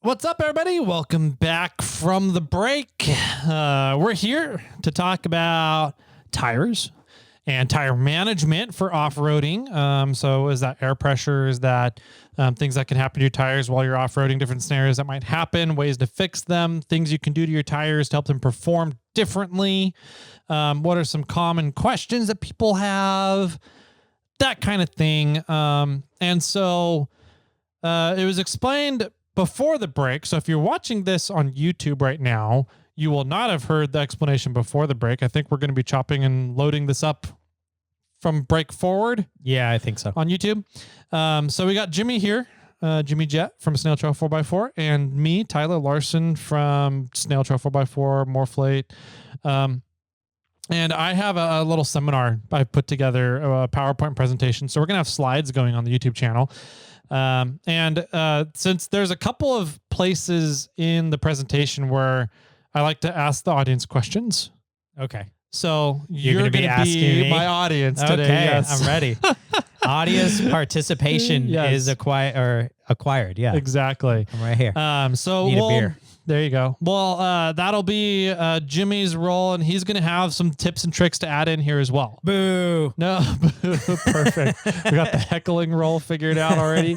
What's up, everybody? Welcome back from the break. We're here to talk about tires and tire management for off-roading. So is that air pressure? Is that things that can happen to your tires while you're off-roading, different scenarios that might happen, ways to fix them, things you can do to your tires to help them perform differently? What are some common questions that people have? That kind of thing. And so it was explained before the break. So if you're watching this on YouTube right now, you will not have heard the explanation before the break. I think we're going to be chopping and loading this up from break forward. Yeah, I think so. On YouTube. So we got Jimmy here, Jimmy Jett from SnailTrial4x4, and me, Tyler Larson from SnailTrial4x4, Moreflate. And I have a little seminar I put together, a PowerPoint presentation. So we're going to have slides going on the YouTube channel. Since there's a couple of places in the presentation where I like to ask the audience questions. Okay. So you're going to be asking me? My audience today. Okay, yes. I'm ready. Audience participation is acquired. Yeah, exactly. I'm right here. So Need a beer. There you go. Well, that'll be Jimmy's role, and he's going to have some tips and tricks to add in here as well. Boo. No, perfect. We got the heckling role figured out already.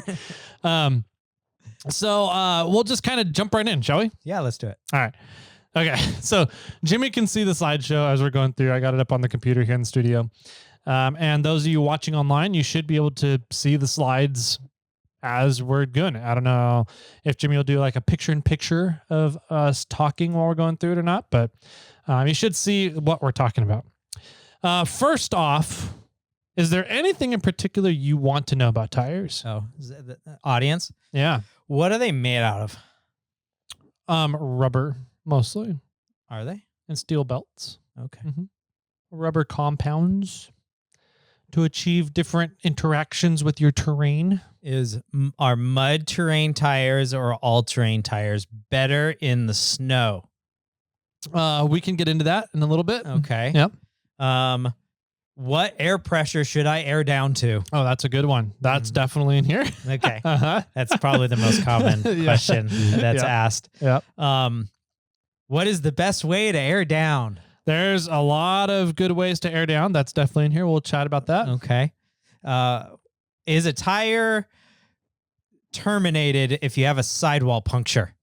So we'll just kind of jump right in, shall we? Yeah, let's do it. All right. Okay. So Jimmy can see the slideshow as we're going through. I got it up on the computer here in the studio. And those of you watching online, you should be able to see the slides as we're going. I don't know if Jimmy will do like a picture-in-picture of us talking while we're going through it or not, but you should see what we're talking about. First off, is there anything in particular you want to know about tires? Oh, is that the audience? Yeah. What are they made out of? Rubber, mostly. Are they? And steel belts. Okay. Mm-hmm. Rubber compounds to achieve different interactions with your terrain. Are mud terrain tires or all-terrain tires better in the snow? We can get into that in a little bit. Okay. Yep. What air pressure should I air down to? Oh, that's a good one. That's definitely in here. Okay. Uh-huh. That's probably the most common question that's asked. Yep. What is the best way to air down? There's a lot of good ways to air down. That's definitely in here. We'll chat about that. Okay. Is a tire terminated if you have a sidewall puncture?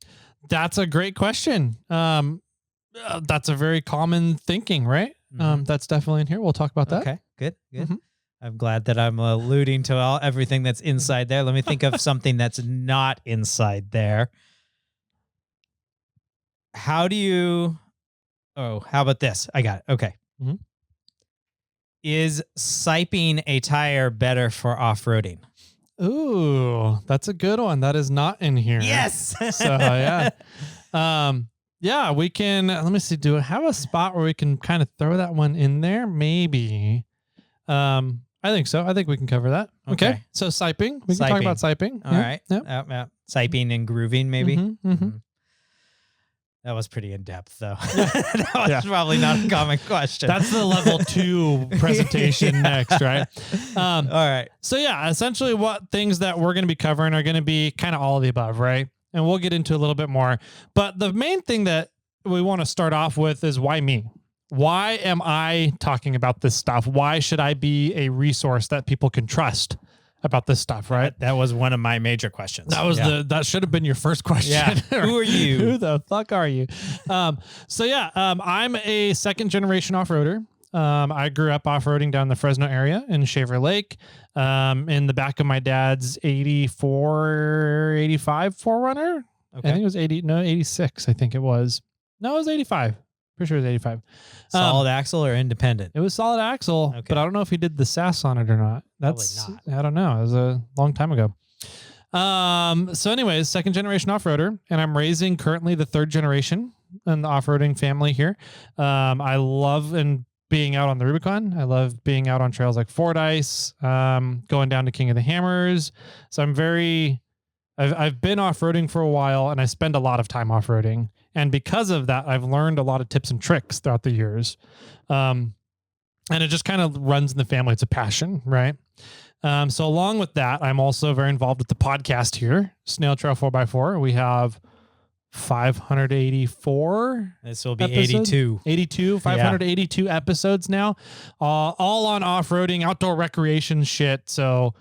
That's a great question. That's a very common thinking, right? Mm-hmm. That's definitely in here. We'll talk about that. Okay, good. Mm-hmm. I'm glad that I'm alluding to everything that's inside there. Let me think of something that's not inside there. How about this? I got it. Okay. Mm-hmm. Is siping a tire better for off-roading? Ooh, that's a good one. That is not in here. Yes. So, yeah. Yeah, we can, let me see, do I have a spot where we can kind of throw that one in there? Maybe. I think so. I think we can cover that. Okay. So siping. We can talk about siping. All right. Yep. Siping and grooving, maybe. Mm-hmm, mm-hmm. That was pretty in-depth, though. That was probably not a common question. That's the level 2 presentation next, right? All right. So, yeah, essentially what things that we're going to be covering are going to be kind of all of the above, right? And we'll get into a little bit more. But the main thing that we want to start off with is why me? Why am I talking about this stuff? Why should I be a resource that people can trust about this stuff, right? That was one of my major questions. That was that should have been your first question. Yeah. Who are you? Who the fuck are you? I'm a second generation off-roader. I grew up off-roading down the Fresno area in Shaver Lake, in the back of my dad's 85 4Runner. Okay. I think it was 86. I think it was. No, it was 85. Pretty sure it was 85. Solid axle or independent? It was solid axle, but I don't know if he did the SAS on it or not. Probably not. I don't know. It was a long time ago. So anyways, second generation off-roader, and I'm raising currently the third generation in the off-roading family here. I love being out on the Rubicon. I love being out on trails like Fordyce, going down to King of the Hammers. So I've been off-roading for a while, and I spend a lot of time off-roading. And because of that, I've learned a lot of tips and tricks throughout the years. And it just kind of runs in the family. It's a passion, right? So along with that, I'm also very involved with the podcast here, SnailTrial4x4. We have 584. This will be episodes? 82. 582 episodes now, all on off-roading, outdoor recreation shit. So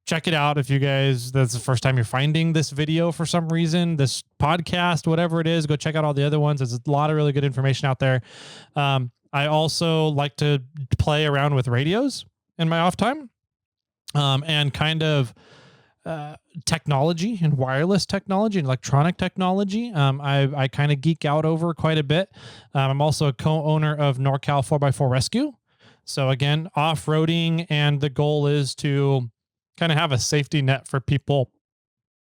check it out if you guys, that's the first time you're finding this video for some reason, this podcast, whatever it is, go check out all the other ones. There's a lot of really good information out there. I also like to play around with radios in my off time, and kind of technology and wireless technology and electronic technology. I kind of geek out over quite a bit. I'm also a co-owner of Cal4 4x4 Rescue. So again, off-roading, and the goal is to kind of have a safety net for people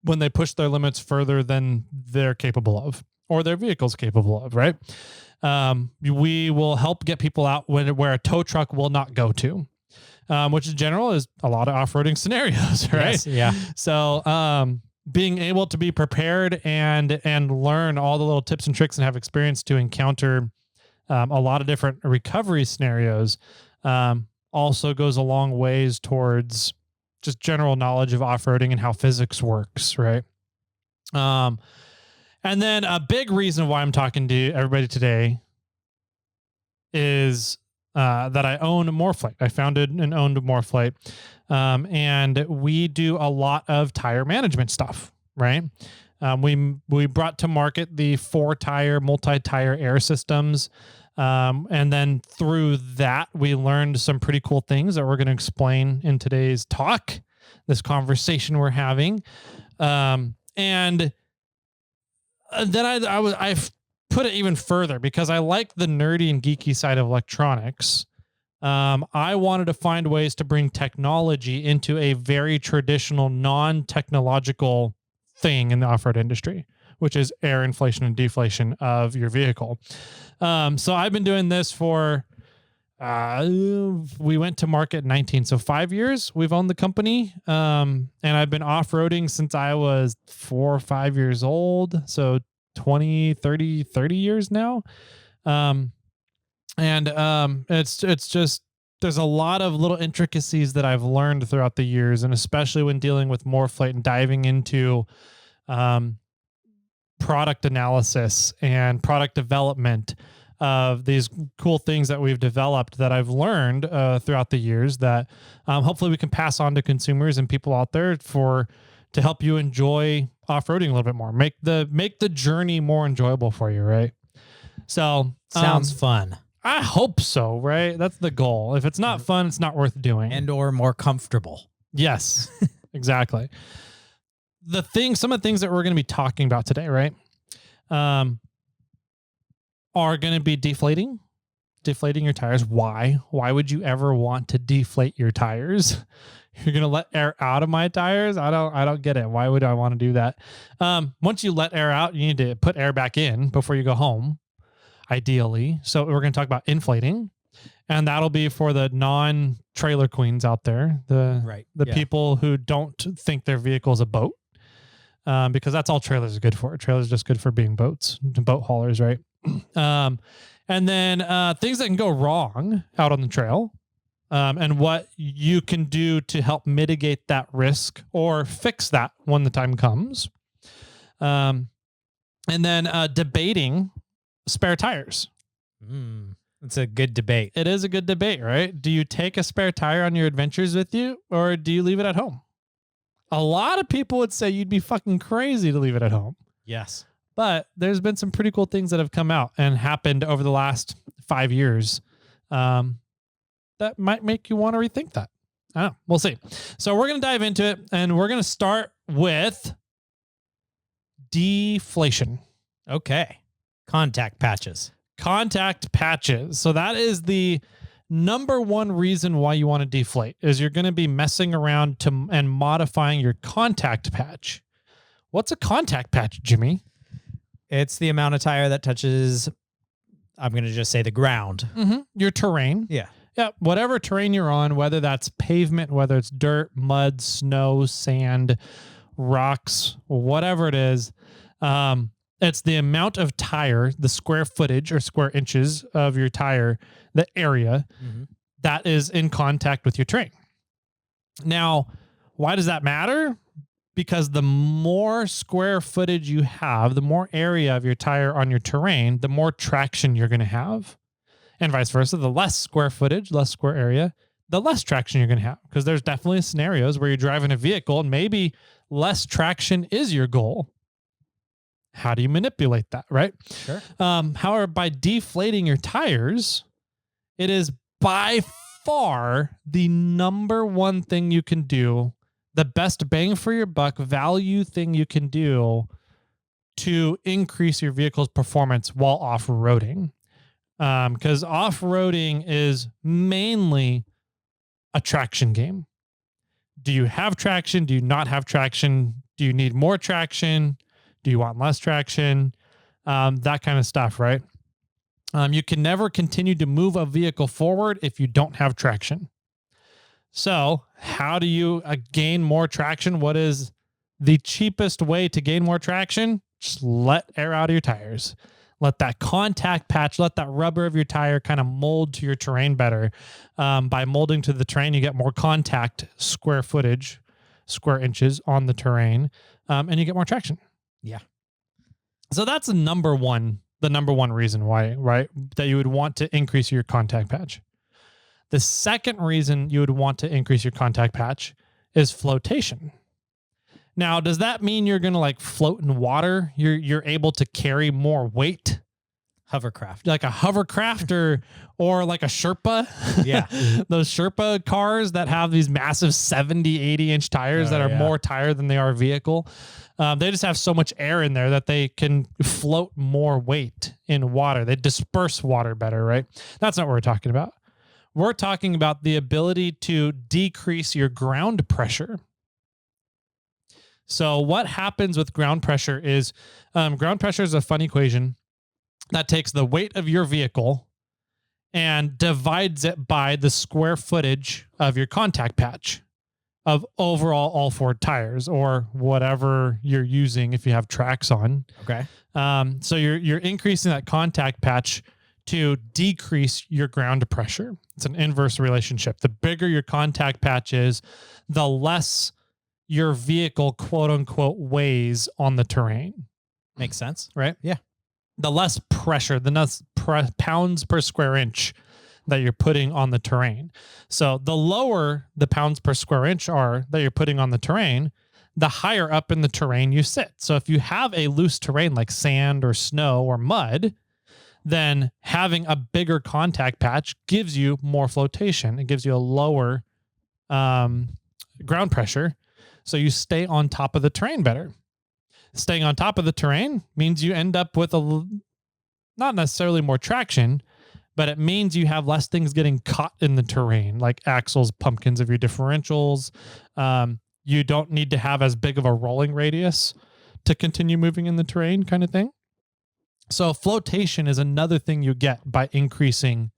when they push their limits further than they're capable of or their vehicle's capable of, right? We will help get people out where a tow truck will not go to. Which in general is a lot of off-roading scenarios, right? Yes, yeah. So being able to be prepared and learn all the little tips and tricks and have experience to encounter a lot of different recovery scenarios also goes a long ways towards just general knowledge of off-roading and how physics works, right? And then a big reason why I'm talking to everybody today is that I own Moreflight. I founded and owned Moreflight. And we do a lot of tire management stuff, right? We brought to market the 4-tire, multi-tire air systems. And then through that, we learned some pretty cool things that we're going to explain in today's talk, this conversation we're having. And then I've put it even further because I like the nerdy and geeky side of electronics. I wanted to find ways to bring technology into a very traditional, non-technological thing in the off-road industry, which is air inflation and deflation of your vehicle. So I've been doing this for, we went to market in 19. So 5 years we've owned the company. And I've been off-roading since I was 4 or 5 years old. So 20, 30 years now. It's just, there's a lot of little intricacies that I've learned throughout the years, and especially when dealing with Moreflight and diving into product analysis and product development of these cool things that we've developed that I've learned throughout the years that hopefully we can pass on to consumers and people out there to help you enjoy off-roading a little bit more, make the journey more enjoyable for you, right? So Sounds fun. I hope so, right? That's the goal. If it's not fun, it's not worth doing. And or more comfortable. Yes, exactly. Some of the things that we're going to be talking about today, right, are going to be deflating your tires. Why? Why would you ever want to deflate your tires? You're going to let air out of my tires? I don't get it. Why would I want to do that? Once you let air out, you need to put air back in before you go home, ideally. So we're going to talk about inflating, and that'll be for the non-trailer queens out there, the people who don't think their vehicle is a boat, because that's all trailers are good for. Trailers are just good for being boat haulers, right? And then things that can go wrong out on the trail, and what you can do to help mitigate that risk or fix that when the time comes. And then debating spare tires. It's a good debate. It is a good debate, right? Do you take a spare tire on your adventures with you, or do you leave it at home? A lot of people would say you'd be fucking crazy to leave it at home. Yes. But there's been some pretty cool things that have come out and happened over the last 5 years that might make you want to rethink that. I don't know. We'll see. So we're going to dive into it, and we're going to start with deflation. Okay. Contact patches. So that is the number one reason why you want to deflate, is you're going to be messing around and modifying your contact patch. What's a contact patch, Jimmy? It's the amount of tire that touches, I'm going to just say the ground. Mm-hmm. Your terrain. Yeah. Yeah. Whatever terrain you're on, whether that's pavement, whether it's dirt, mud, snow, sand, rocks, whatever it is. It's the amount of tire, the square footage or square inches of your tire, the area that is in contact with your terrain. Now, why does that matter? because the more square footage you have, the more area of your tire on your terrain, the more traction you're going to have. And vice versa, the less square footage, less square area, the less traction you're going to have. Because there's definitely scenarios where you're driving a vehicle and maybe less traction is your goal. How do you manipulate that, right? Sure. However, by deflating your tires, it is by far the number one thing you can do, the best bang for your buck value thing you can do to increase your vehicle's performance while off-roading. Because off-roading is mainly a traction game. Do you have traction? Do you not have traction? Do you need more traction? Do you want less traction? That kind of stuff, right? You can never continue to move a vehicle forward if you don't have traction. So how do you gain more traction? What is the cheapest way to gain more traction? Just let air out of your tires. Let that contact patch, let that rubber of your tire kind of mold to your terrain better. By molding to the terrain, you get more contact square footage, square inches on the terrain, and you get more traction. Yeah. So that's the number one reason why, right? That you would want to increase your contact patch. The second reason you would want to increase your contact patch is flotation. Now, does that mean you're going to like float in water? You're able to carry more weight? Hovercraft. Like a hovercraft or like a Sherpa? Yeah. Those Sherpa cars that have these massive 70, 80-inch tires that are more tire than they are vehicle. They just have so much air in there that they can float more weight in water. They disperse water better, right? That's not what we're talking about. We're talking about the ability to decrease your ground pressure. So what happens with ground pressure is ground pressure is a fun equation that takes the weight of your vehicle and divides it by the square footage of your contact patch of overall all four tires or whatever you're using if you have tracks on. Okay. So you're increasing that contact patch to decrease your ground pressure. It's an inverse relationship. The bigger your contact patch is, the less your vehicle, quote unquote, weighs on the terrain. Makes sense. Right? Yeah. The less pressure, the less pounds per square inch that you're putting on the terrain. So the lower the pounds per square inch are that you're putting on the terrain, the higher up in the terrain you sit. So if you have a loose terrain like sand or snow or mud, then having a bigger contact patch gives you more flotation. It gives you a lower ground pressure. So you stay on top of the terrain better. Staying on top of the terrain means you end up with not necessarily more traction, but it means you have less things getting caught in the terrain, like axles, pumpkins of your differentials. You don't need to have as big of a rolling radius to continue moving in the terrain, kind of thing. So flotation is another thing you get by increasing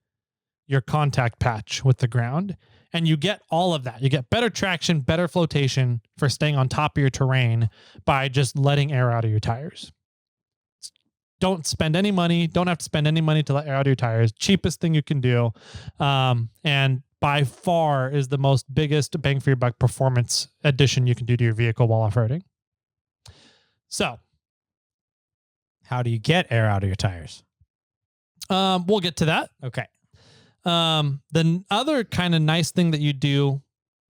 your contact patch with the ground. And you get all of that. You get better traction, better flotation for staying on top of your terrain by just letting air out of your tires. Don't spend any money. Don't have to spend any money to let air out of your tires. Cheapest thing you can do. And by far is the most biggest bang for your buck performance addition you can do to your vehicle while off-roading. So how do you get air out of your tires? We'll get to that. Okay. The other kind of nice thing that you do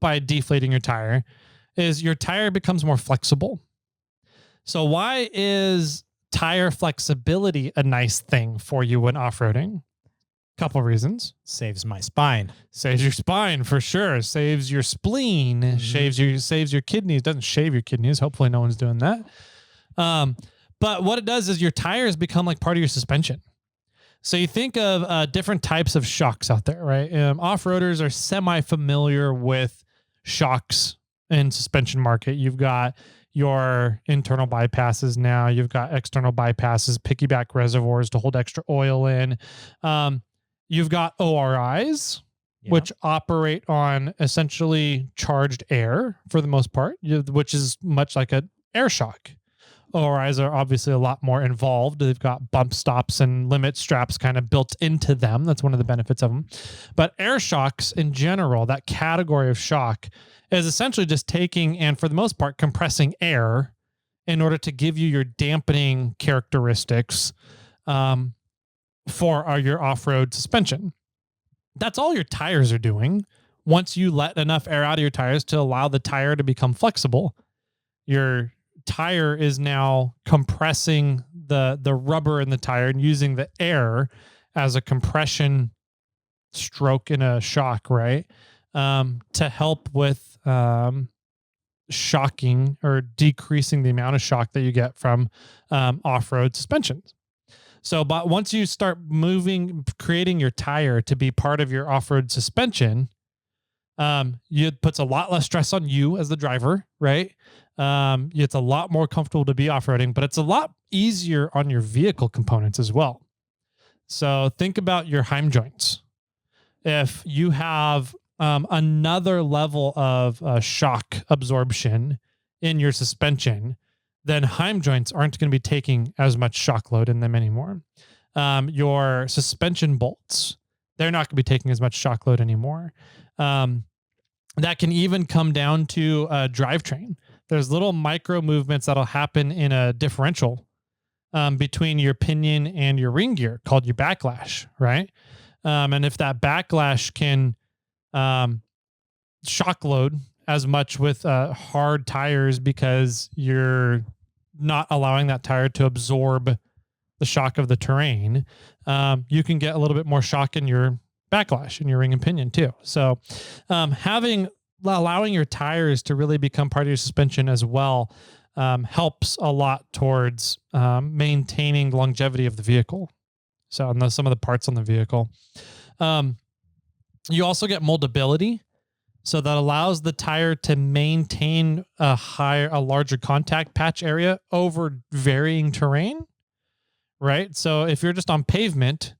by deflating your tire is your tire becomes more flexible. So why is tire flexibility a nice thing for you when off-roading? Couple reasons. Saves my spine. Saves your spine for sure. Saves your spleen. Mm-hmm. Saves your kidneys. Doesn't shave your kidneys. Hopefully no one's doing that. But what it does is your tires become like part of your suspension. So you think of different types of shocks out there, right? Off-roaders are semi-familiar with shocks in suspension market. You've got your internal bypasses now. You've got external bypasses, piggyback reservoirs to hold extra oil in. You've got ORIs, which operate on essentially charged air for the most part, which is much like an air shock. ORIs are obviously a lot more involved. They've got bump stops and limit straps kind of built into them. That's one of the benefits of them. But air shocks in general, that category of shock, is essentially just taking and for the most part compressing air in order to give you your dampening characteristics for your off-road suspension. That's all your tires are doing. Once you let enough air out of your tires to allow the tire to become flexible, your tire is now compressing the rubber in the tire and using the air as a compression stroke in a shock, right? To help with shocking or decreasing the amount of shock that you get from off-road suspensions. So, but once you start creating your tire to be part of your off-road suspension, it puts a lot less stress on you as the driver, right? It's a lot more comfortable to be off-roading, but it's a lot easier on your vehicle components as well. So think about your Heim joints. If you have another level of shock absorption in your suspension, then Heim joints aren't going to be taking as much shock load in them anymore. Your suspension bolts, they're not going to be taking as much shock load anymore. That can even come down to a drivetrain. There's little micro movements that'll happen in a differential between your pinion and your ring gear called your backlash, right? And if that backlash can shock load as much with hard tires because you're not allowing that tire to absorb the shock of the terrain, you can get a little bit more shock in your backlash in your ring and pinion too. So allowing your tires to really become part of your suspension as well helps a lot towards maintaining the longevity of the vehicle. So and some of the parts on the vehicle. You also get moldability. So that allows the tire to maintain a larger contact patch area over varying terrain, right? So if you're just on pavement,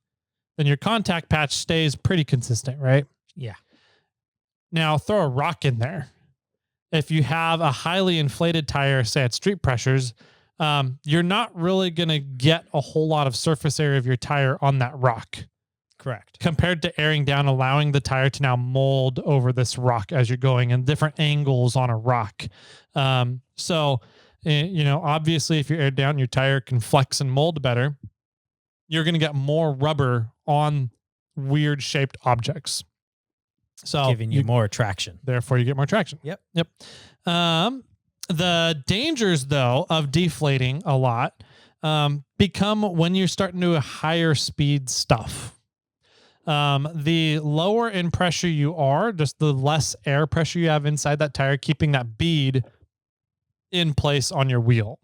then your contact patch stays pretty consistent, right? Yeah. Now throw a rock in there. If you have a highly inflated tire, say at street pressures, you're not really going to get a whole lot of surface area of your tire on that rock. Correct. Compared to airing down, allowing the tire to now mold over this rock as you're going in different angles on a rock. So, obviously if you're aired down, your tire can flex and mold better. You're going to get more rubber on weird shaped objects. So giving you more traction. Therefore you get more traction. Yep. The dangers though of deflating a lot become when you're starting to do higher speed stuff. The lower in pressure you are, just the less air pressure you have inside that tire, keeping that bead in place on your wheel.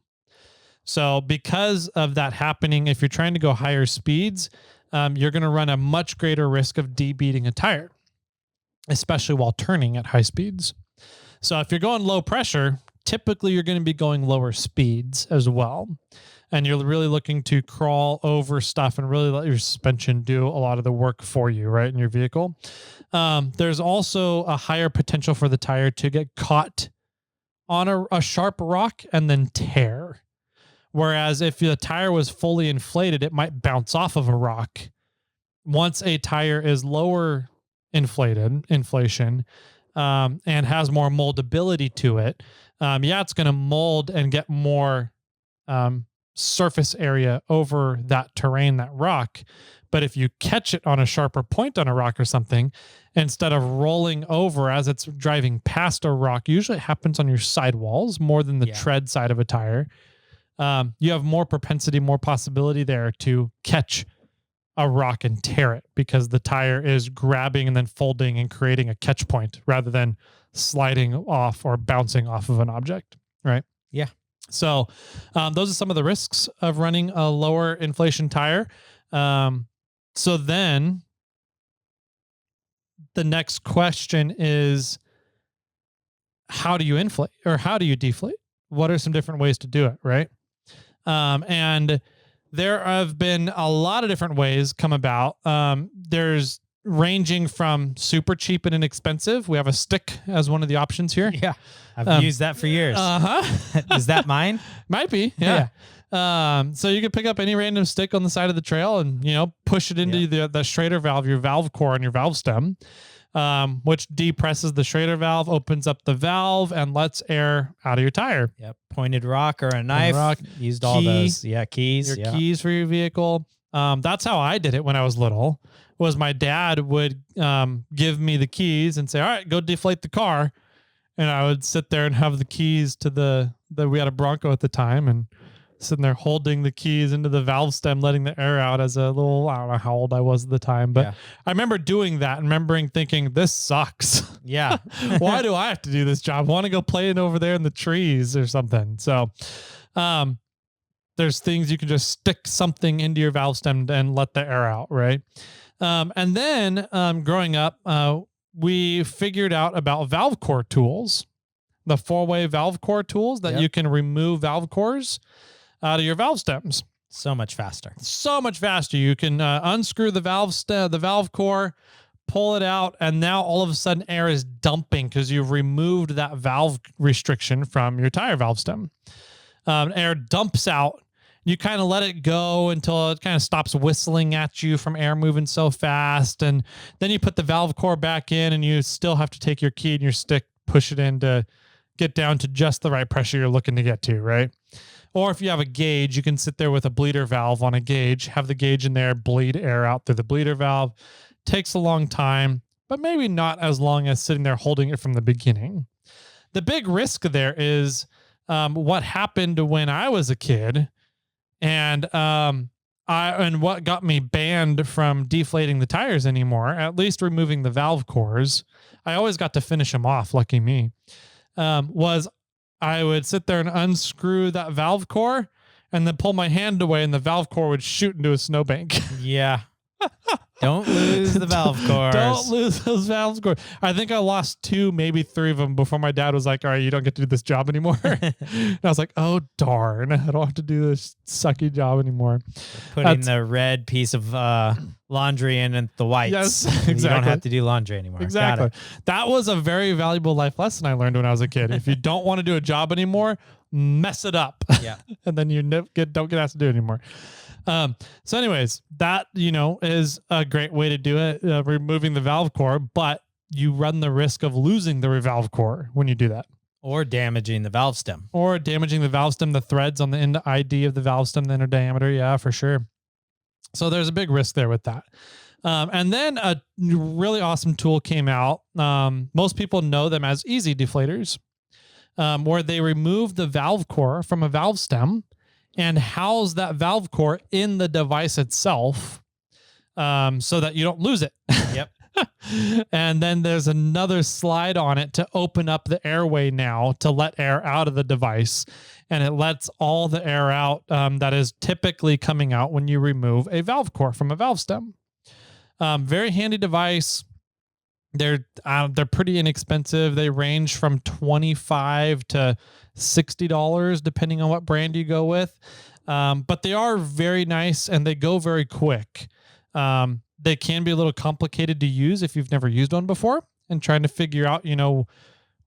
So because of that happening, if you're trying to go higher speeds, you're going to run a much greater risk of debeading a tire, especially while turning at high speeds. So if you're going low pressure, typically you're going to be going lower speeds as well. And you're really looking to crawl over stuff and really let your suspension do a lot of the work for you, right, in your vehicle. There's also a higher potential for the tire to get caught on a sharp rock and then tear. Whereas if the tire was fully inflated, it might bounce off of a rock. Once a tire is lower inflation, and has more moldability to it, it's going to mold and get more surface area over that terrain, that rock. But if you catch it on a sharper point on a rock or something, instead of rolling over as it's driving past a rock, usually it happens on your sidewalls more than the tread side of a tire. You have more propensity, more possibility there to catch a rock and tear it because the tire is grabbing and then folding and creating a catch point rather than sliding off or bouncing off of an object, right? Yeah. So those are some of the risks of running a lower inflation tire. So then the next question is, how do you inflate or how do you deflate? What are some different ways to do it, right? And there have been a lot of different ways come about. There's ranging from super cheap and inexpensive. We have a stick as one of the options here. Yeah. I've used that for years. Is that mine? Might be. Yeah. So you can pick up any random stick on the side of the trail and, push it into the Schrader valve, your valve core on your valve stem, which depresses the Schrader valve, opens up the valve, and lets air out of your tire. Yep. Pointed rock or a knife. Used all those. Yeah. Keys. Your keys for your vehicle. That's how I did it when I was little. Was my dad would give me the keys and say, all right, go deflate the car. And I would sit there and have the keys to we had a Bronco at the time, and sitting there holding the keys into the valve stem, letting the air out as a little, I don't know how old I was at the time, but I remember doing that and remembering thinking, this sucks. Yeah. Why do I have to do this job? I want to go playing over there in the trees or something. So, there's things you can just stick something into your valve stem and let the air out. Right. And then, growing up, we figured out about valve core tools, the 4-way valve core tools that you can remove valve cores out of your valve stems. So much faster. So much faster. You can unscrew the valve core, pull it out, and now all of a sudden air is dumping because you've removed that valve restriction from your tire valve stem. Air dumps out. You kind of let it go until it kind of stops whistling at you from air moving so fast. And then you put the valve core back in, and you still have to take your key and your stick, push it in to get down to just the right pressure you're looking to get to, right? Or if you have a gauge, you can sit there with a bleeder valve on a gauge, have the gauge in there, bleed air out through the bleeder valve. Takes a long time, but maybe not as long as sitting there holding it from the beginning. The big risk there is what happened when I was a kid, and what got me banned from deflating the tires anymore, at least removing the valve cores. I always got to finish them off, lucky me. Was I would sit there and unscrew that valve core and then pull my hand away, and the valve core would shoot into a snowbank. Yeah. Don't lose the valve cores. Don't lose those valve cores. I think I lost 2, maybe 3 of them before my dad was like, all right, you don't get to do this job anymore. And I was like, oh, darn. I don't have to do this sucky job anymore. Putting the red piece of laundry in and the whites. Yes, exactly. You don't have to do laundry anymore. Exactly. That was a very valuable life lesson I learned when I was a kid. If you don't want to do a job anymore, mess it up. Yeah. And then you don't get asked to do it anymore. So anyways, that, is a great way to do it, removing the valve core, but you run the risk of losing the valve core when you do that. Or damaging the valve stem. The threads on the end ID of the valve stem, the inner diameter. Yeah, for sure. So there's a big risk there with that. And then a really awesome tool came out. Most people know them as easy deflators, where they remove the valve core from a valve stem and house that valve core in the device itself, so that you don't lose it. Yep. And then there's another slide on it to open up the airway now to let air out of the device. And it lets all the air out that is typically coming out when you remove a valve core from a valve stem. Very handy device. They're pretty inexpensive. They range from $25 to $60, depending on what brand you go with. But they are very nice and they go very quick. They can be a little complicated to use if you've never used one before, and trying to figure out,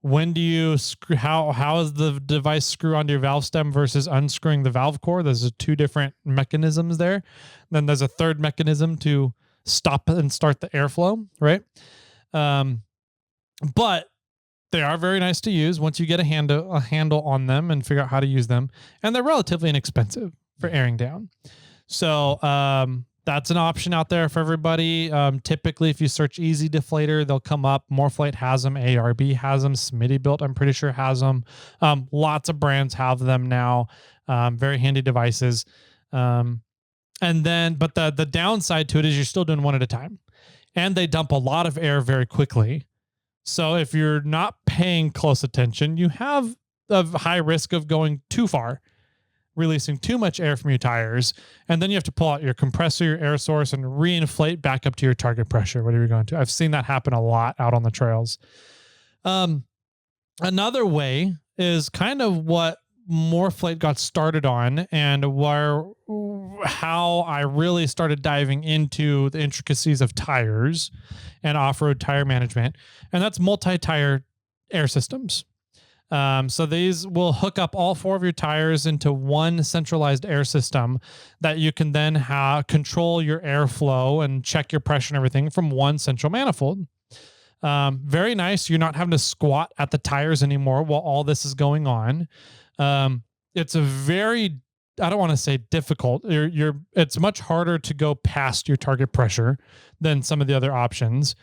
when do you screw, how is the device screw onto your valve stem versus unscrewing the valve core? There's 2 different mechanisms there. Then there's a third mechanism to stop and start the airflow, right? But they are very nice to use once you get a handle on them and figure out how to use them. And they're relatively inexpensive for airing down. So that's an option out there for everybody. Typically, if you search easy deflator, they'll come up. Moreflate has them. ARB has them. Smittybilt, I'm pretty sure, has them. Lots of brands have them now. Very handy devices. But the downside to it is you're still doing one at a time. And they dump a lot of air very quickly. So if you're not paying close attention, you have a high risk of going too far, releasing too much air from your tires. And then you have to pull out your compressor, your air source, and reinflate back up to your target pressure, whatever you're going to. I've seen that happen a lot out on the trails. Another way is kind of what Moreflate got started on and how I really started diving into the intricacies of tires and off-road tire management, and that's multi-tire air systems. So these will hook up all 4 of your tires into one centralized air system that you can then control your airflow and check your pressure and everything from one central manifold. Very nice. You're not having to squat at the tires anymore while all this is going on. It's a very, I don't want to say difficult. It's much harder to go past your target pressure than some of the other options.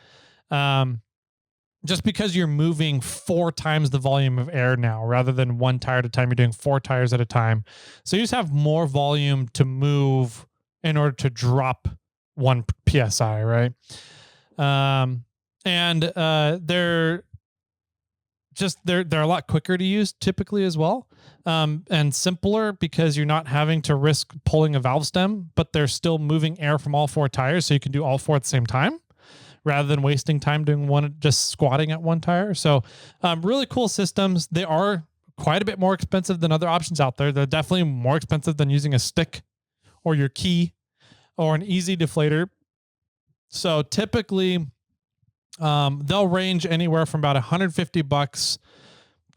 Just because you're moving 4 times the volume of air now, rather than 1 tire at a time, you're doing 4 tires at a time. So you just have more volume to move in order to drop 1 PSI, right? They're a lot quicker to use typically as well. And simpler because you're not having to risk pulling a valve stem, but they're still moving air from all 4 tires. So you can do all 4 at the same time, rather than wasting time doing one, just squatting at 1 tire. So really cool systems. They are quite a bit more expensive than other options out there. They're definitely more expensive than using a stick or your key or an easy deflator. So typically they'll range anywhere from about $150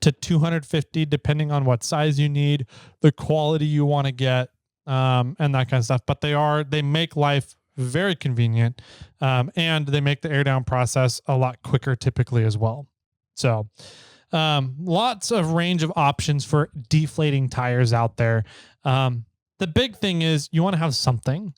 to $250, depending on what size you need, the quality you want to get, and that kind of stuff. But they make life very convenient, and they make the air down process a lot quicker typically as well. So lots of range of options for deflating tires out there. The big thing is you want to have something,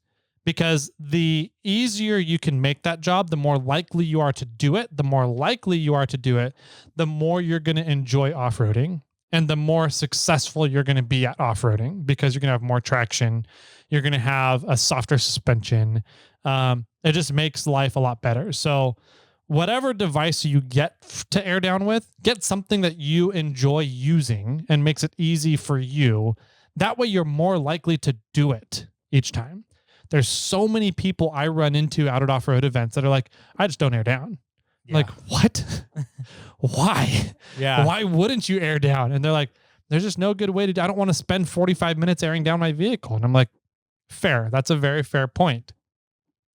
because the easier you can make that job, the more likely you are to do it. The more likely you are to do it, the more you're going to enjoy off-roading, and the more successful you're going to be at off-roading, because you're going to have more traction. You're going to have a softer suspension. It just makes life a lot better. So whatever device you get to air down with, get something that you enjoy using and makes it easy for you. That way you're more likely to do it each time. There's so many people I run into out at off-road events that are like, I just don't air down. Yeah. Like, what? Why? Yeah. Why wouldn't you air down? And they're like, there's just no good way to do. I don't want to spend 45 minutes airing down my vehicle. And I'm like, fair. That's a very fair point.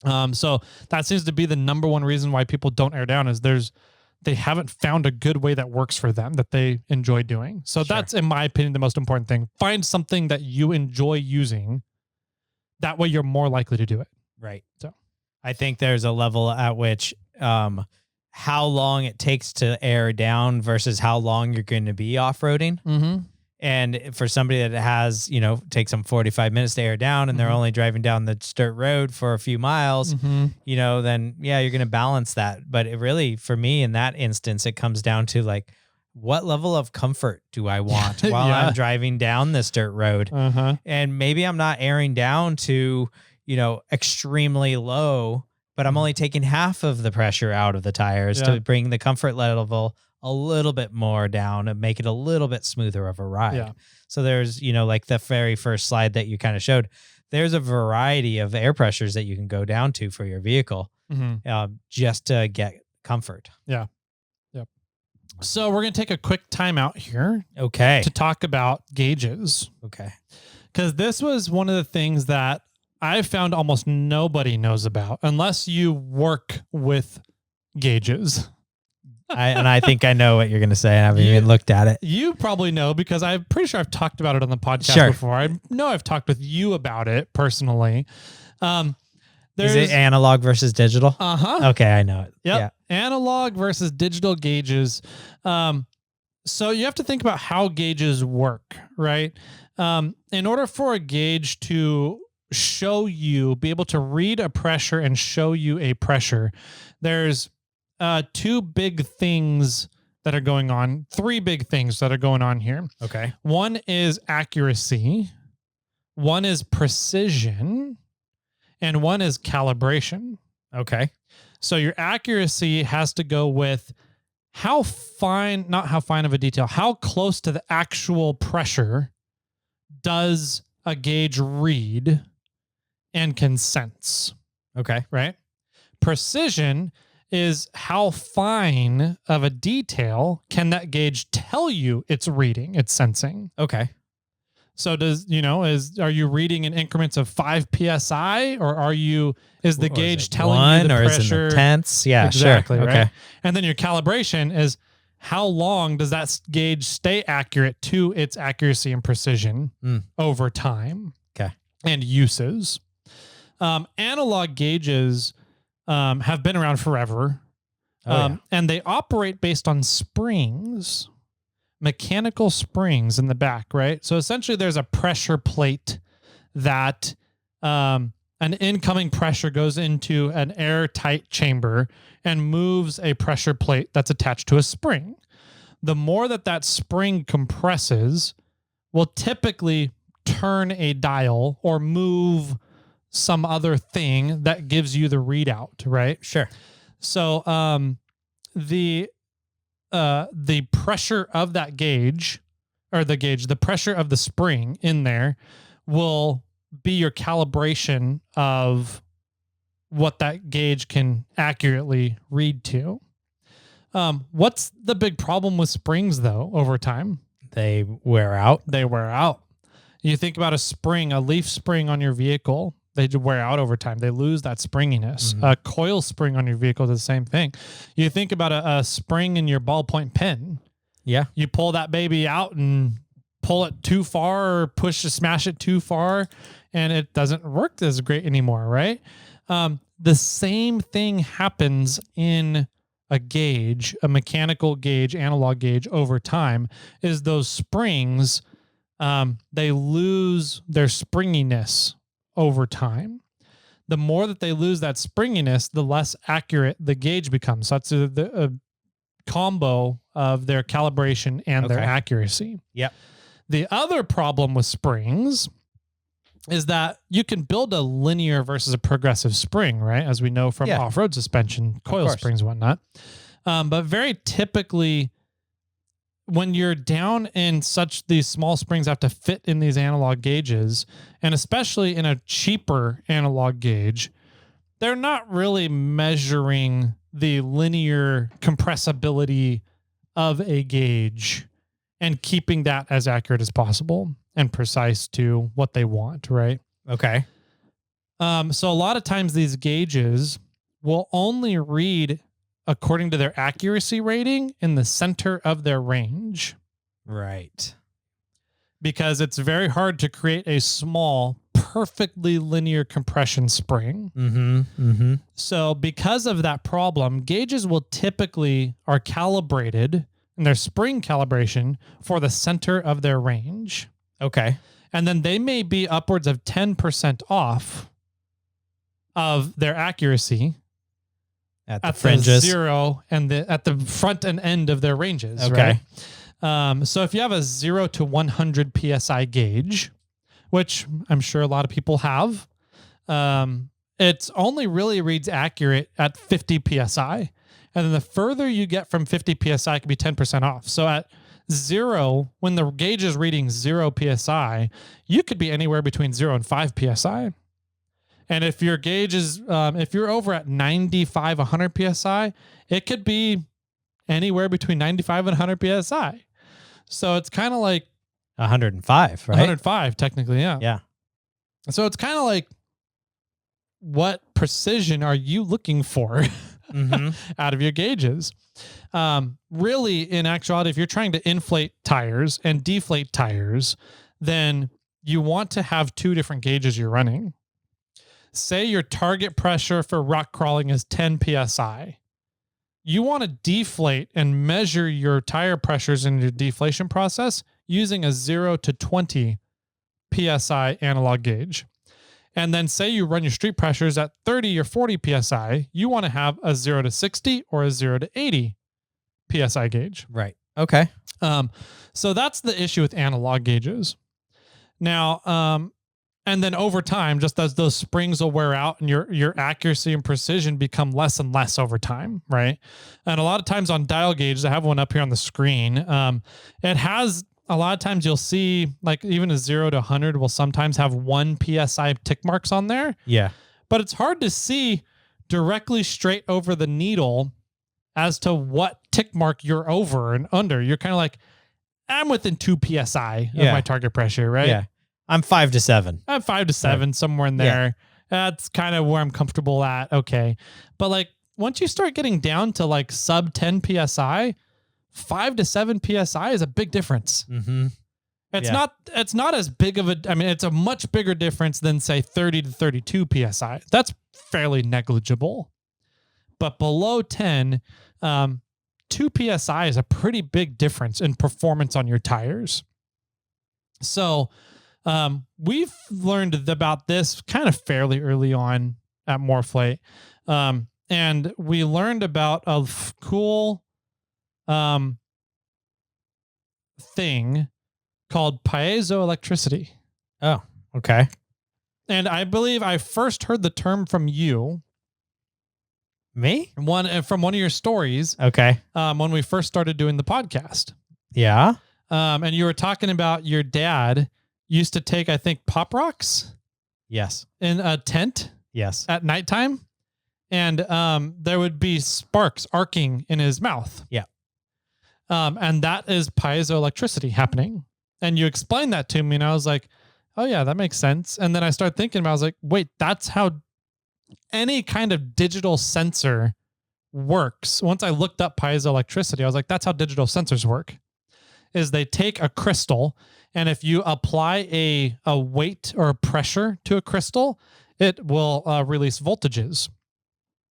So that seems to be the number one reason why people don't air down is they haven't found a good way that works for them, that they enjoy doing. So that's, in my opinion, the most important thing. Find something that you enjoy using. That way you're more likely to do it. Right. So I think there's a level at which how long it takes to air down versus how long you're going to be off-roading. Mm-hmm. And for somebody that has, takes them 45 minutes to air down and they're only driving down the dirt road for a few miles, then yeah, you're going to balance that. But it really, for me in that instance, it comes down to like, what level of comfort do I want while I'm driving down this dirt road? And maybe I'm not airing down to, extremely low, but I'm only taking half of the pressure out of the tires to bring the comfort level a little bit more down and make it a little bit smoother of a ride. Yeah. So there's, like the very first slide that you kind of showed, there's a variety of air pressures that you can go down to for your vehicle just to get comfort. Yeah. Yep. So we're going to take a quick timeout here. Okay. To talk about gauges. Okay. Because this was one of the things that I found almost nobody knows about unless you work with gauges. I think I know what you're going to say. I haven't even looked at it. You probably know because I'm pretty sure I've talked about it on the podcast before. I know I've talked with you about it personally. Is it analog versus digital? Okay, I know it. Yep. Yeah. Analog versus digital gauges. So you have to think about how gauges work, right? In order for a gauge to be able to read a pressure and show you a pressure, there's two big things that are going on, 3 big things that are going on here. Okay. One is accuracy, one is precision, and one is calibration. Okay. So your accuracy has to go with how fine, not how fine of a detail, how close to the actual pressure does a gauge read and can sense. Okay. Right? Precision is how fine of a detail can that gauge tell you it's reading, it's sensing. Okay. So are you reading in increments of 5 psi, or is the gauge telling you the pressure? Is it in the tenths? Yeah, exactly, sure. right? Okay. And then your calibration is how long does that gauge stay accurate to its accuracy and precision over time? Okay. And uses. Analog gauges have been around forever. And they operate based on springs. Mechanical springs in the back, right? So essentially there's a pressure plate that an incoming pressure goes into an airtight chamber and moves a pressure plate that's attached to a spring. The more that spring compresses will typically turn a dial or move some other thing that gives you the readout, right? Sure. So the pressure of that gauge, or the pressure of the spring in there will be your calibration of what that gauge can accurately read to. What's the big problem with springs though over time? They wear out. They wear out. You think about a leaf spring on your vehicle, they wear out over time. They lose that springiness. A coil spring on your vehicle is the same thing. You think about a spring in your ballpoint pen. Yeah. You pull that baby out and pull it too far or smash it too far, and it doesn't work as great anymore, right? The same thing happens in a gauge, a mechanical gauge, analog gauge over time, is those springs, they lose their springiness over time. The more that they lose that springiness, the less accurate the gauge becomes. So that's a combo of their calibration and their accuracy. Yep. The other problem with springs is that you can build a linear versus a progressive spring, right? As we know from off-road suspension, coil springs and whatnot. But very typically, when you're down in these small springs have to fit in these analog gauges, and especially in a cheaper analog gauge, they're not really measuring the linear compressibility of a gauge and keeping that as accurate as possible and precise to what they want, right? Okay. So a lot of times these gauges will only read according to their accuracy rating in the center of their range. Right. Because it's very hard to create a small, perfectly linear compression spring. So because of that problem, gauges will typically are calibrated in their spring calibration for the center of their range. Okay. And then they may be upwards of 10% off of their accuracy at the fringes, zero, and at the front and end of their ranges. Okay. Right? So if you have a 0 to 100 psi gauge, which I'm sure a lot of people have, it's only really reads accurate at 50 psi, and then the further you get from 50 psi, it can be 10% off. So at 0, when the gauge is reading 0 psi, you could be anywhere between 0 and 5 psi. And if your gauge is, if you're over at 95, 100 psi, it could be anywhere between 95 and 100 psi. So it's kind of like 105, right? 105, technically, yeah. Yeah. So it's kind of like, what precision are you looking for out of your gauges? Really, in actuality, if you're trying to inflate tires and deflate tires, then you want to have 2 different gauges you're running. Say your target pressure for rock crawling is 10 psi. You want to deflate and measure your tire pressures in your deflation process using a 0 to 20 psi analog gauge. And then say you run your street pressures at 30 or 40 psi, you want to have a 0 to 60 or a 0 to 80 psi gauge. Right. Okay. So that's the issue with analog gauges. Now, and then over time, just as those springs will wear out and your accuracy and precision become less and less over time, right? And a lot of times on dial gauges, I have one up here on the screen. It has, a lot of times you'll see, like even a 0 to 100 will sometimes have 1 psi tick marks on there. Yeah. But it's hard to see directly straight over the needle as to what tick mark you're over and under. You're kind of like, I'm within 2 psi of my target pressure, right? Yeah. I'm 5 to 7. 5 to 7, somewhere in there. That's kind of where I'm comfortable at. Okay. But like once you start getting down to like sub 10 PSI, 5 to 7 PSI is a big difference. Mm-hmm. It's not as big of a, I mean, it's a much bigger difference than say 30 to 32 PSI. That's fairly negligible. But below 10, 2 PSI is a pretty big difference in performance on your tires. So we've learned about this kind of fairly early on at Morflate. And we learned about a cool thing called piezoelectricity. Oh, okay. And I believe I first heard the term from you. Me? From one of your stories. Okay. When we first started doing the podcast. Yeah. And you were talking about your dad used to take, I think, pop rocks. Yes. In a tent. Yes. At nighttime. And there would be sparks arcing in his mouth. Yeah. And that is piezoelectricity happening. And you explained that to me, and I was like, oh yeah, that makes sense. And then I started thinking about it, I was like, wait, that's how any kind of digital sensor works. Once I looked up piezoelectricity, I was like, that's how digital sensors work. Is they take a crystal, and if you apply a weight or a pressure to a crystal, it will release voltages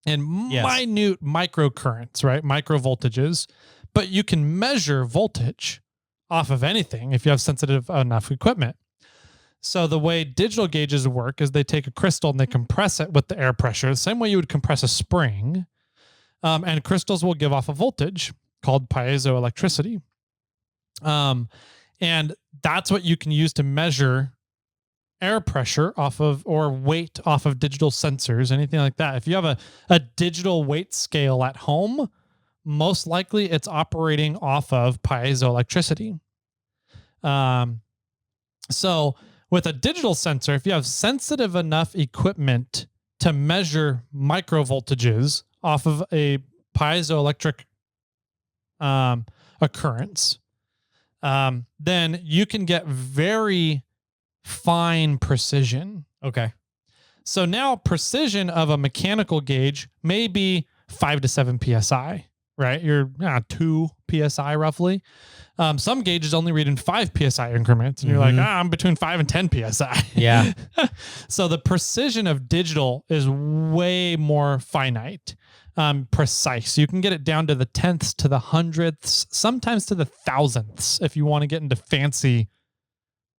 and minute microcurrents, right? Micro voltages. But you can measure voltage off of anything if you have sensitive enough equipment. So the way digital gauges work is they take a crystal and they compress it with the air pressure, the same way you would compress a spring. And crystals will give off a voltage called piezoelectricity. And that's what you can use to measure air pressure off of, or weight off of digital sensors, anything like that. If you have a digital weight scale at home, most likely it's operating off of piezoelectricity. So with a digital sensor, if you have sensitive enough equipment to measure micro voltages off of a piezoelectric occurrence, then you can get very fine precision. Okay. So now precision of a mechanical gauge may be 5 to 7 PSI. Right? You're 2 PSI roughly. Some gauges only read in 5 PSI increments. And you're like, I'm between 5 and 10 PSI. Yeah. So the precision of digital is way more finite, precise. You can get it down to the tenths, to the hundredths, sometimes to the thousandths if you want to get into fancy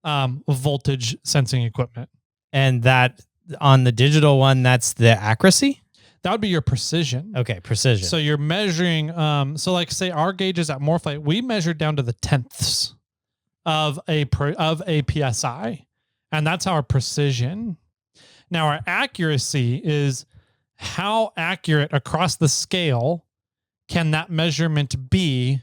voltage sensing equipment. And that on the digital one, that's the accuracy? That would be your precision. Okay, precision. So you're measuring, so like say our gauges at Morflate, we measure down to the tenths of a PSI. And that's our precision. Now our accuracy is how accurate across the scale can that measurement be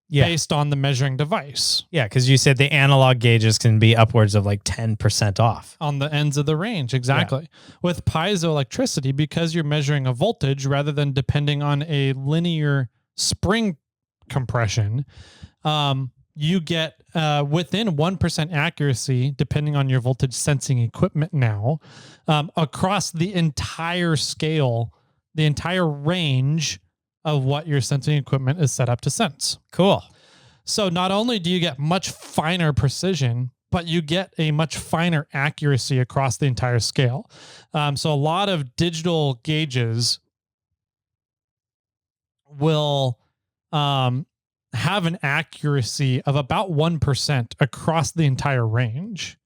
based on the measuring device. Yeah, because you said the analog gauges can be upwards of like 10% off. On the ends of the range, exactly. Yeah. With piezoelectricity, because you're measuring a voltage rather than depending on a linear spring compression, you get within 1% accuracy, depending on your voltage sensing equipment now, across the entire scale, the entire range of what your sensing equipment is set up to sense. Cool. So not only do you get much finer precision, but you get a much finer accuracy across the entire scale. So a lot of digital gauges will have an accuracy of about 1% across the entire range,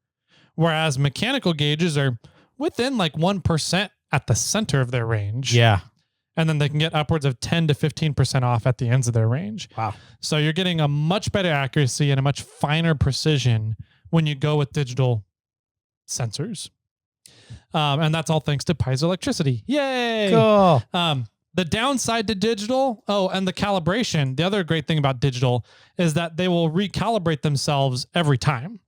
whereas mechanical gauges are within like 1% at the center of their range. Yeah. And then they can get upwards of 10 to 15% off at the ends of their range. Wow. So you're getting a much better accuracy and a much finer precision when you go with digital sensors. And that's all thanks to piezoelectricity. Yay! Cool. The downside to digital, and the calibration, the other great thing about digital is that they will recalibrate themselves every time.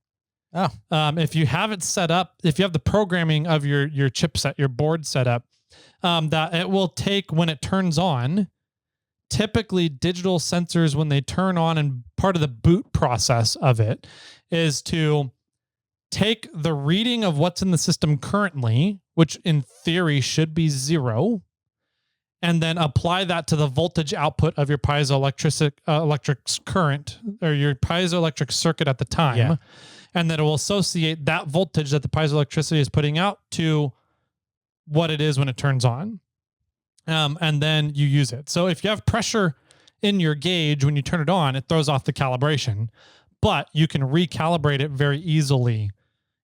Oh. If you have it set up, if you have the programming of your chipset, your board set up, that it will take when it turns on. Typically digital sensors, when they turn on, and part of the boot process of it is to take the reading of what's in the system currently, which in theory should be 0, and then apply that to the voltage output of your electric current or your piezoelectric circuit at the time. Yeah. And then it will associate that voltage that the piezoelectricity is putting out to what it is when it turns on. And then you use it. So if you have pressure in your gauge when you turn it on, it throws off the calibration, but you can recalibrate it very easily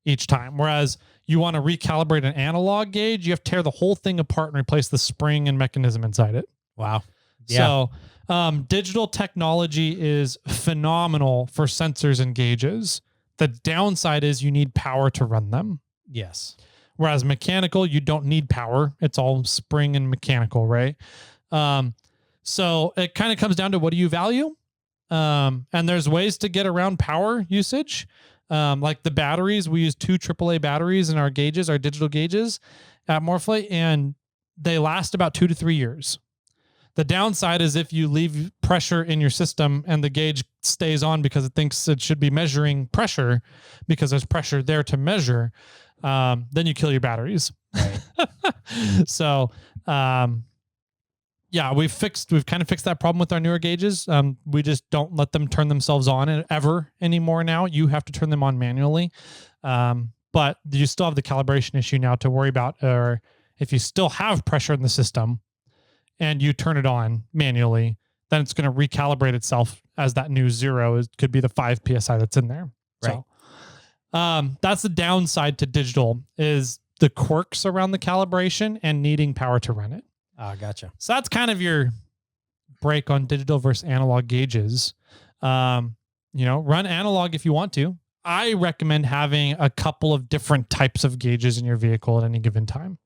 each time. Whereas you want to recalibrate an analog gauge, you have to tear the whole thing apart and replace the spring and mechanism inside it. Wow. Yeah. So digital technology is phenomenal for sensors and gauges. The downside is you need power to run them. Yes. Whereas mechanical, you don't need power. It's all spring and mechanical, right? So it kind of comes down to what do you value? And there's ways to get around power usage. Like the batteries, we use 2 AAA batteries in our gauges, our digital gauges at Morphlate, and they last about 2 to 3 years. The downside is if you leave pressure in your system and the gauge stays on because it thinks it should be measuring pressure because there's pressure there to measure, then you kill your batteries. Right. So, yeah, we've kind of fixed that problem with our newer gauges. We just don't let them turn themselves on ever anymore now. You have to turn them on manually. But you still have the calibration issue now to worry about, or if you still have pressure in the system and you turn it on manually, then it's going to recalibrate itself as that new 0. It could be the 5 PSI that's in there. Right. So that's the downside to digital, is the quirks around the calibration and needing power to run it. Oh, gotcha. So that's kind of your break on digital versus analog gauges. Run analog if you want to. I recommend having a couple of different types of gauges in your vehicle at any given time.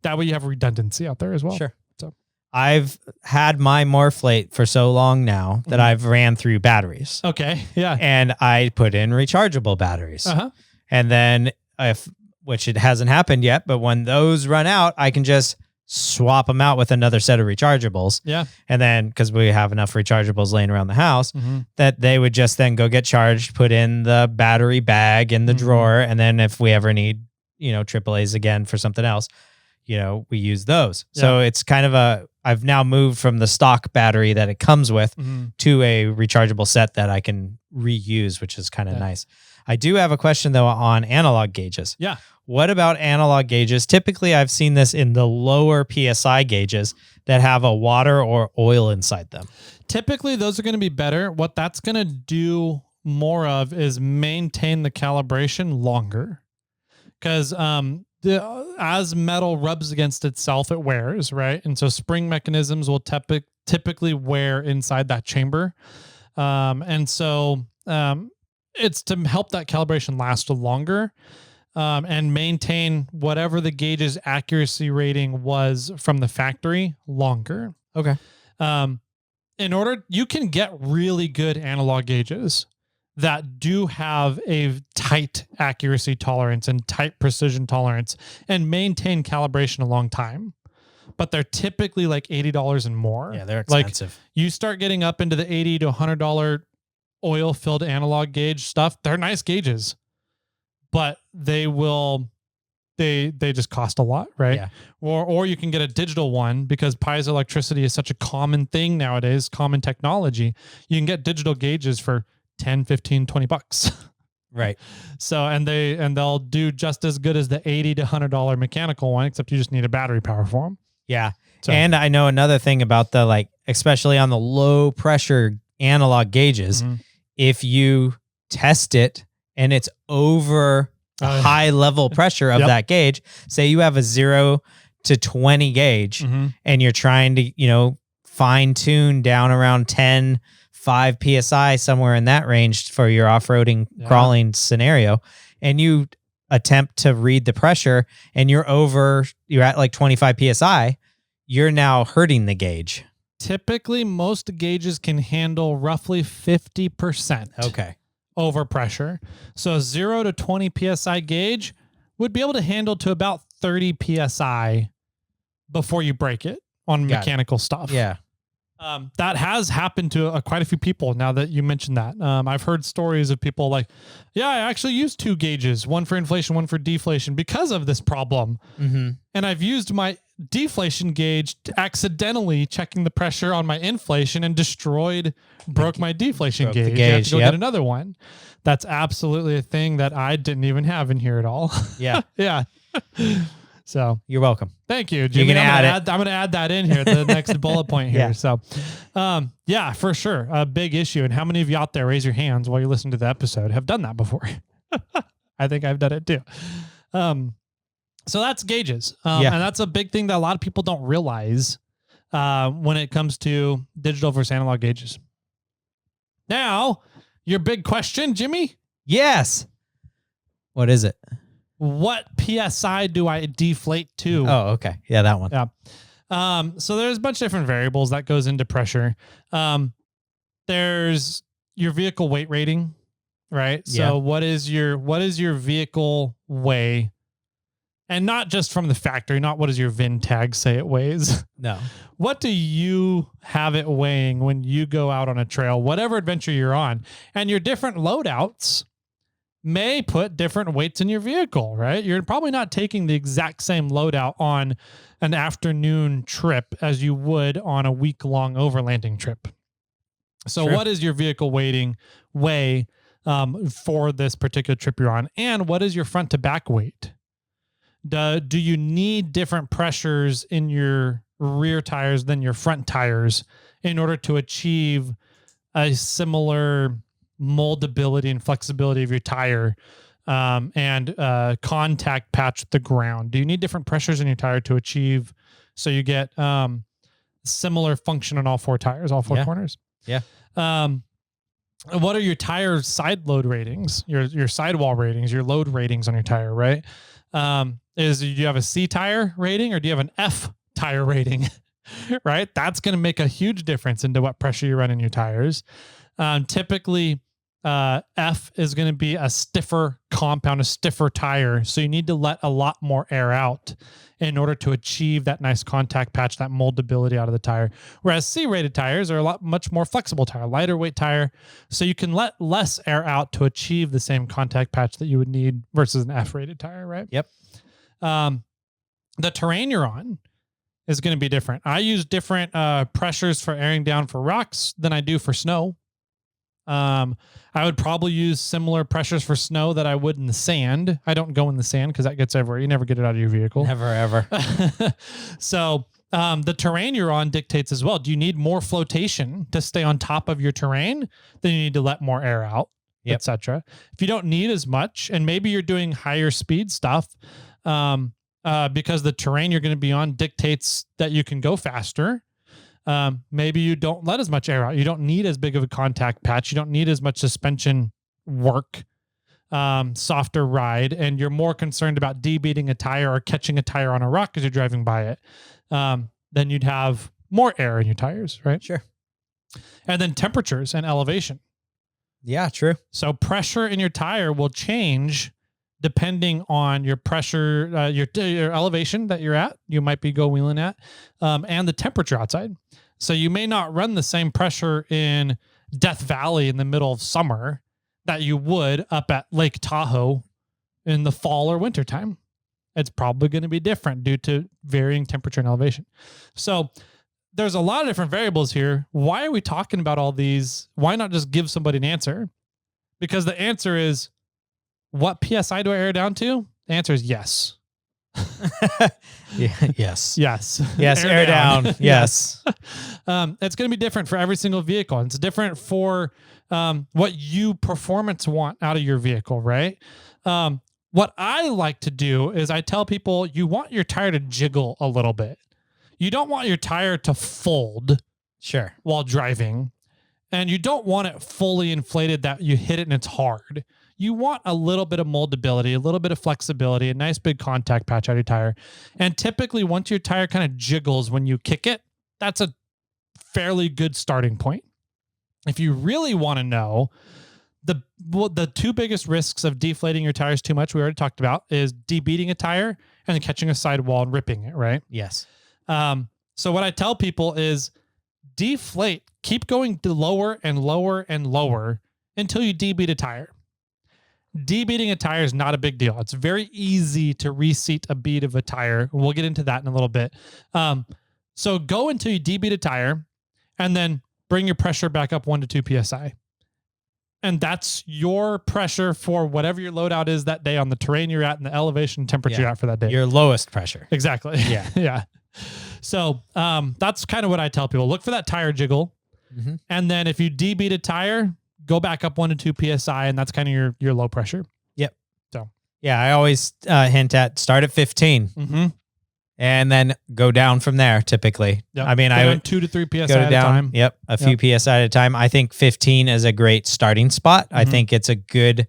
That way you have redundancy out there as well. Sure. So I've had my Morphlate for so long now that I've ran through batteries. Okay. Yeah. And I put in rechargeable batteries. Uh-huh. And then which it hasn't happened yet, but when those run out, I can just swap them out with another set of rechargeables. Yeah. And then, because we have enough rechargeables laying around the house, that they would just then go get charged, put in the battery bag in the drawer. And then if we ever need, AAAs again for something else, we use those. Yeah. So it's kind of I've now moved from the stock battery that it comes with to a rechargeable set that I can reuse, which is kind of nice. I do have a question though on analog gauges. Yeah. What about analog gauges? Typically, I've seen this in the lower PSI gauges that have a water or oil inside them. Typically, those are going to be better. What that's going to do more of is maintain the calibration longer. Because as metal rubs against itself, it wears, right? And so spring mechanisms will typically wear inside that chamber. And so it's to help that calibration last longer. And maintain whatever the gauge's accuracy rating was from the factory longer. Okay. You can get really good analog gauges that do have a tight accuracy tolerance and tight precision tolerance and maintain calibration a long time. But they're typically like $80 and more. Yeah, they're expensive. Like you start getting up into the $80 to $100 oil-filled analog gauge stuff. They're nice gauges. But they just cost a lot, right? Yeah. Or you can get a digital one because piezoelectricity is such a common thing nowadays, common technology. You can get digital gauges for 10, 15, 20 bucks. Right. So, and they'll do just as good as the $80 to $100 mechanical one, except you just need a battery power for them. Yeah. So, and I know another thing about especially on the low pressure analog gauges, if you test it and it's over high level pressure of that gauge, say you have a 0 to 20 gauge and you're trying to, fine tune down around 10, 5 PSI, somewhere in that range for your off-roading crawling scenario. And you attempt to read the pressure and you're at like 25 PSI, you're now hurting the gauge. Typically most gauges can handle roughly 50%. Okay. Over pressure. So 0 to 20 PSI gauge would be able to handle to about 30 PSI before you break it on mechanical stuff. Yeah. That has happened to quite a few people now that you mentioned that. I've heard stories of people like, yeah, I actually used 2 gauges, one for inflation, one for deflation because of this problem. Mm-hmm. And I've used my deflation gauge to accidentally checking the pressure on my inflation and broke my deflation gauge. You have to go get another one. That's absolutely a thing that I didn't even have in here at all. Yeah. Yeah. So you're welcome. Thank you, Jimmy. I'm going to add that in here, the next bullet point here. Yeah. So, yeah, for sure. A big issue. And how many of you out there, raise your hands while you're listening to the episode, have done that before? I think I've done it too. So that's gauges. And that's a big thing that a lot of people don't realize when it comes to digital versus analog gauges. Now, your big question, Jimmy? Yes. What is it? What PSI do I deflate to? Oh, okay. Yeah, that one. Yeah. So there's a bunch of different variables that goes into pressure. There's your vehicle weight rating, right? So what is your vehicle weigh? And not just from the factory, not what does your VIN tag say it weighs? No. What do you have it weighing when you go out on a trail, whatever adventure you're on? And your different loadouts may put different weights in your vehicle, right? You're probably not taking the exact same loadout on an afternoon trip as you would on a week-long overlanding trip. So what is your vehicle weigh for this particular trip you're on? And what is your front to back weight? Do you need different pressures in your rear tires than your front tires in order to achieve a similar moldability and flexibility of your tire and contact patch with the ground? Do you need different pressures in your tire to achieve so you get similar function on all 4 tires, all 4 corners? Yeah. What are your tire side load ratings, your sidewall ratings, your load ratings on your tire, right? Do you have a C tire rating or do you have an F tire rating? Right? That's going to make a huge difference into what pressure you run in your tires. Typically, F is going to be a stiffer compound, a stiffer tire. So you need to let a lot more air out in order to achieve that nice contact patch, that moldability out of the tire. Whereas C-rated tires are a much more flexible tire, lighter weight tire. So you can let less air out to achieve the same contact patch that you would need versus an F-rated tire, right? Yep. The terrain you're on is going to be different. I use different pressures for airing down for rocks than I do for snow. I would probably use similar pressures for snow that I would in the sand. I don't go in the sand because that gets everywhere. You never get it out of your vehicle. Never, ever. So the terrain you're on dictates as well. Do you need more flotation to stay on top of your terrain? Then you need to let more air out, etc. If you don't need as much, and maybe you're doing higher speed stuff, because the terrain you're going to be on dictates that you can go faster. Maybe you don't let as much air out. You don't need as big of a contact patch. You don't need as much suspension work, softer ride, and you're more concerned about debeating a tire or catching a tire on a rock as you're driving by it. Then you'd have more air in your tires, right? Sure. And then temperatures and elevation. Yeah, true. So pressure in your tire will change depending on your pressure, your elevation that you're at, you might be go wheeling at, and the temperature outside. So you may not run the same pressure in Death Valley in the middle of summer that you would up at Lake Tahoe in the fall or winter time. It's probably going to be different due to varying temperature and elevation. So there's a lot of different variables here. Why are we talking about all these? Why not just give somebody an answer? Because the answer is, what PSI do I air down to? The answer is yes. Yes. Yes. Yes. Air down. Yes. It's going to be different for every single vehicle. And it's different for what you performance want out of your vehicle, right? What I like to do is I tell people you want your tire to jiggle a little bit. You don't want your tire to fold while driving. And you don't want it fully inflated that you hit it and it's hard. You want a little bit of moldability, a little bit of flexibility, a nice big contact patch out of your tire. And typically once your tire kind of jiggles when you kick it, that's a fairly good starting point. If you really want to know, the 2 biggest risks of deflating your tires too much, we already talked about, is debeating a tire and then catching a sidewall and ripping it, right? Yes. So what I tell people is deflate, keep going to lower and lower and lower until you debeat a tire. Debeating a tire is not a big deal. It's very easy to reseat a bead of a tire. We'll get into that in a little bit. So go until you debeat a tire and then bring your pressure back up 1 to 2 PSI. And that's your pressure for whatever your loadout is that day on the terrain you're at and the elevation temperature you're at for that day. Your lowest pressure. Exactly. Yeah. Yeah. So that's kind of what I tell people. Look for that tire jiggle. Mm-hmm. And then if you debeat a tire, go back up 1 to 2 PSI, and that's kind of your low pressure. Yep. So yeah, I always hint at start at 15 mm-hmm. and then go down from there typically. Yep. I mean, go I down would 2 to 3 PSI go at down, a time. Yep. A few PSI at a time. I think 15 is a great starting spot. I think it's a good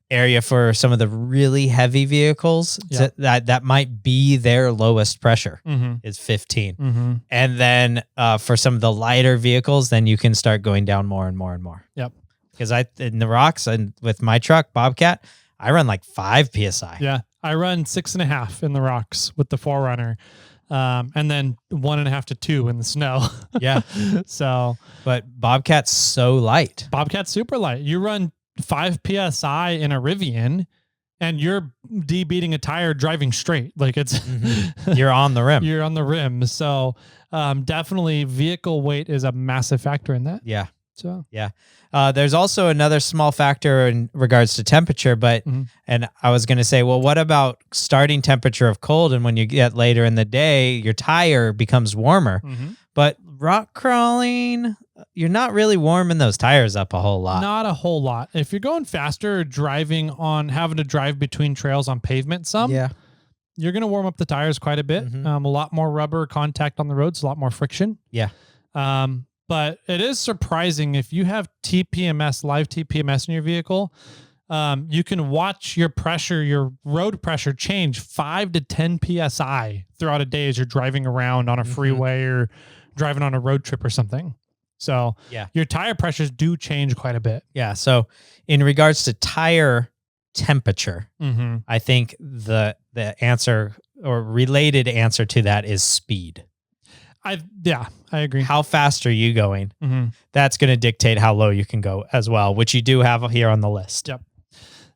area for some of the really heavy vehicles that might be their lowest pressure is 15. And then for some of the lighter vehicles, then you can start going down more and more and more. Yep. Because in the rocks and with my truck, Bobcat, I run like 5 PSI. Yeah. I run 6.5 in the rocks with the 4Runner. And then 1.5 to 2 in the snow. Yeah. So, but Bobcat's so light. Bobcat's super light. You run 5 PSI in a Rivian and you're debeating a tire driving straight. Like it's, You're on the rim. You're on the rim. So, definitely vehicle weight is a massive factor in that. Yeah. So, yeah. There's also another small factor in regards to temperature, but, and I was going to say, well, what about starting temperature of cold? And when you get later in the day, your tire becomes warmer, but rock crawling, you're not really warming those tires up a whole lot. Not a whole lot. If you're going faster or having to drive between trails on pavement you're going to warm up the tires quite a bit. A lot more rubber contact on the roads, a lot more friction. Yeah. But it is surprising if you have TPMS, live TPMS in your vehicle, you can watch your pressure, your road pressure change 5 to 10 PSI throughout a day as you're driving around on a freeway or driving on a road trip or something. So your tire pressures do change quite a bit. Yeah. So in regards to tire temperature, I think the answer or related answer to that is speed. I agree. How fast are you going? That's going to dictate how low you can go as well, which you do have here on the list. Yep.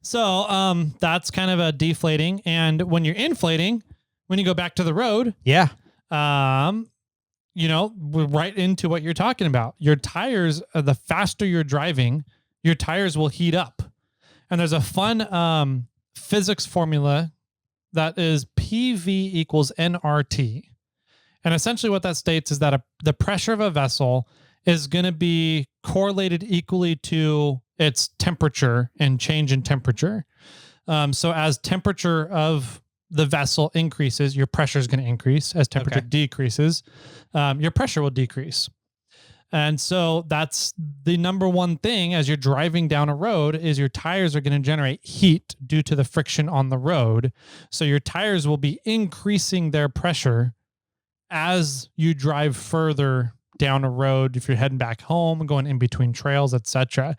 So that's kind of a deflating. And when you're inflating, when you go back to the road, we're right into what you're talking about. Your tires, the faster you're driving, your tires will heat up. And there's a fun physics formula that is PV equals nRT. And essentially what that states is that the pressure of a vessel is going to be correlated equally to its temperature and change in temperature. So as temperature of the vessel increases, your pressure is going to increase. As temperature decreases, your pressure will decrease. And so that's the number one thing as you're driving down a road is your tires are going to generate heat due to the friction on the road. So your tires will be increasing their pressure as you drive further down a road, if you're heading back home, going in between trails, etc.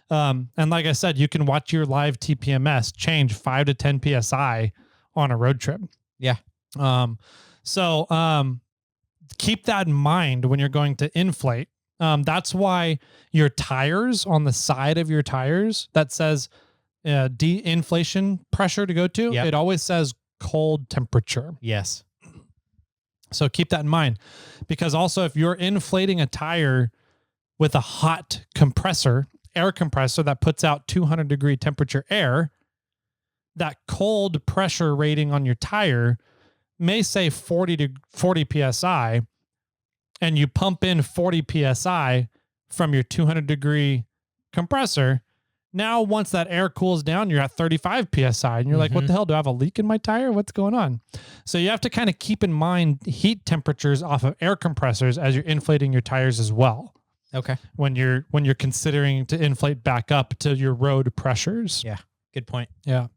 And like I said, you can watch your live TPMS change 5 to 10 PSI on a road trip. Yeah. So keep that in mind when you're going to inflate. That's why your tires on the side of your tires that says de-inflation pressure to go to, it always says cold temperature. Yes. So keep that in mind, because also if you're inflating a tire with a hot compressor, air compressor that puts out 200-degree temperature air, that cold pressure rating on your tire may say 40 PSI, and you pump in 40 PSI from your 200-degree compressor. Now, once that air cools down, you're at 35 PSI and you're like, what the hell? Do I have a leak in my tire? What's going on? So you have to kind of keep in mind heat temperatures off of air compressors as you're inflating your tires as well. Okay. When you're considering to inflate back up to your road pressures. Yeah. Good point. Yeah.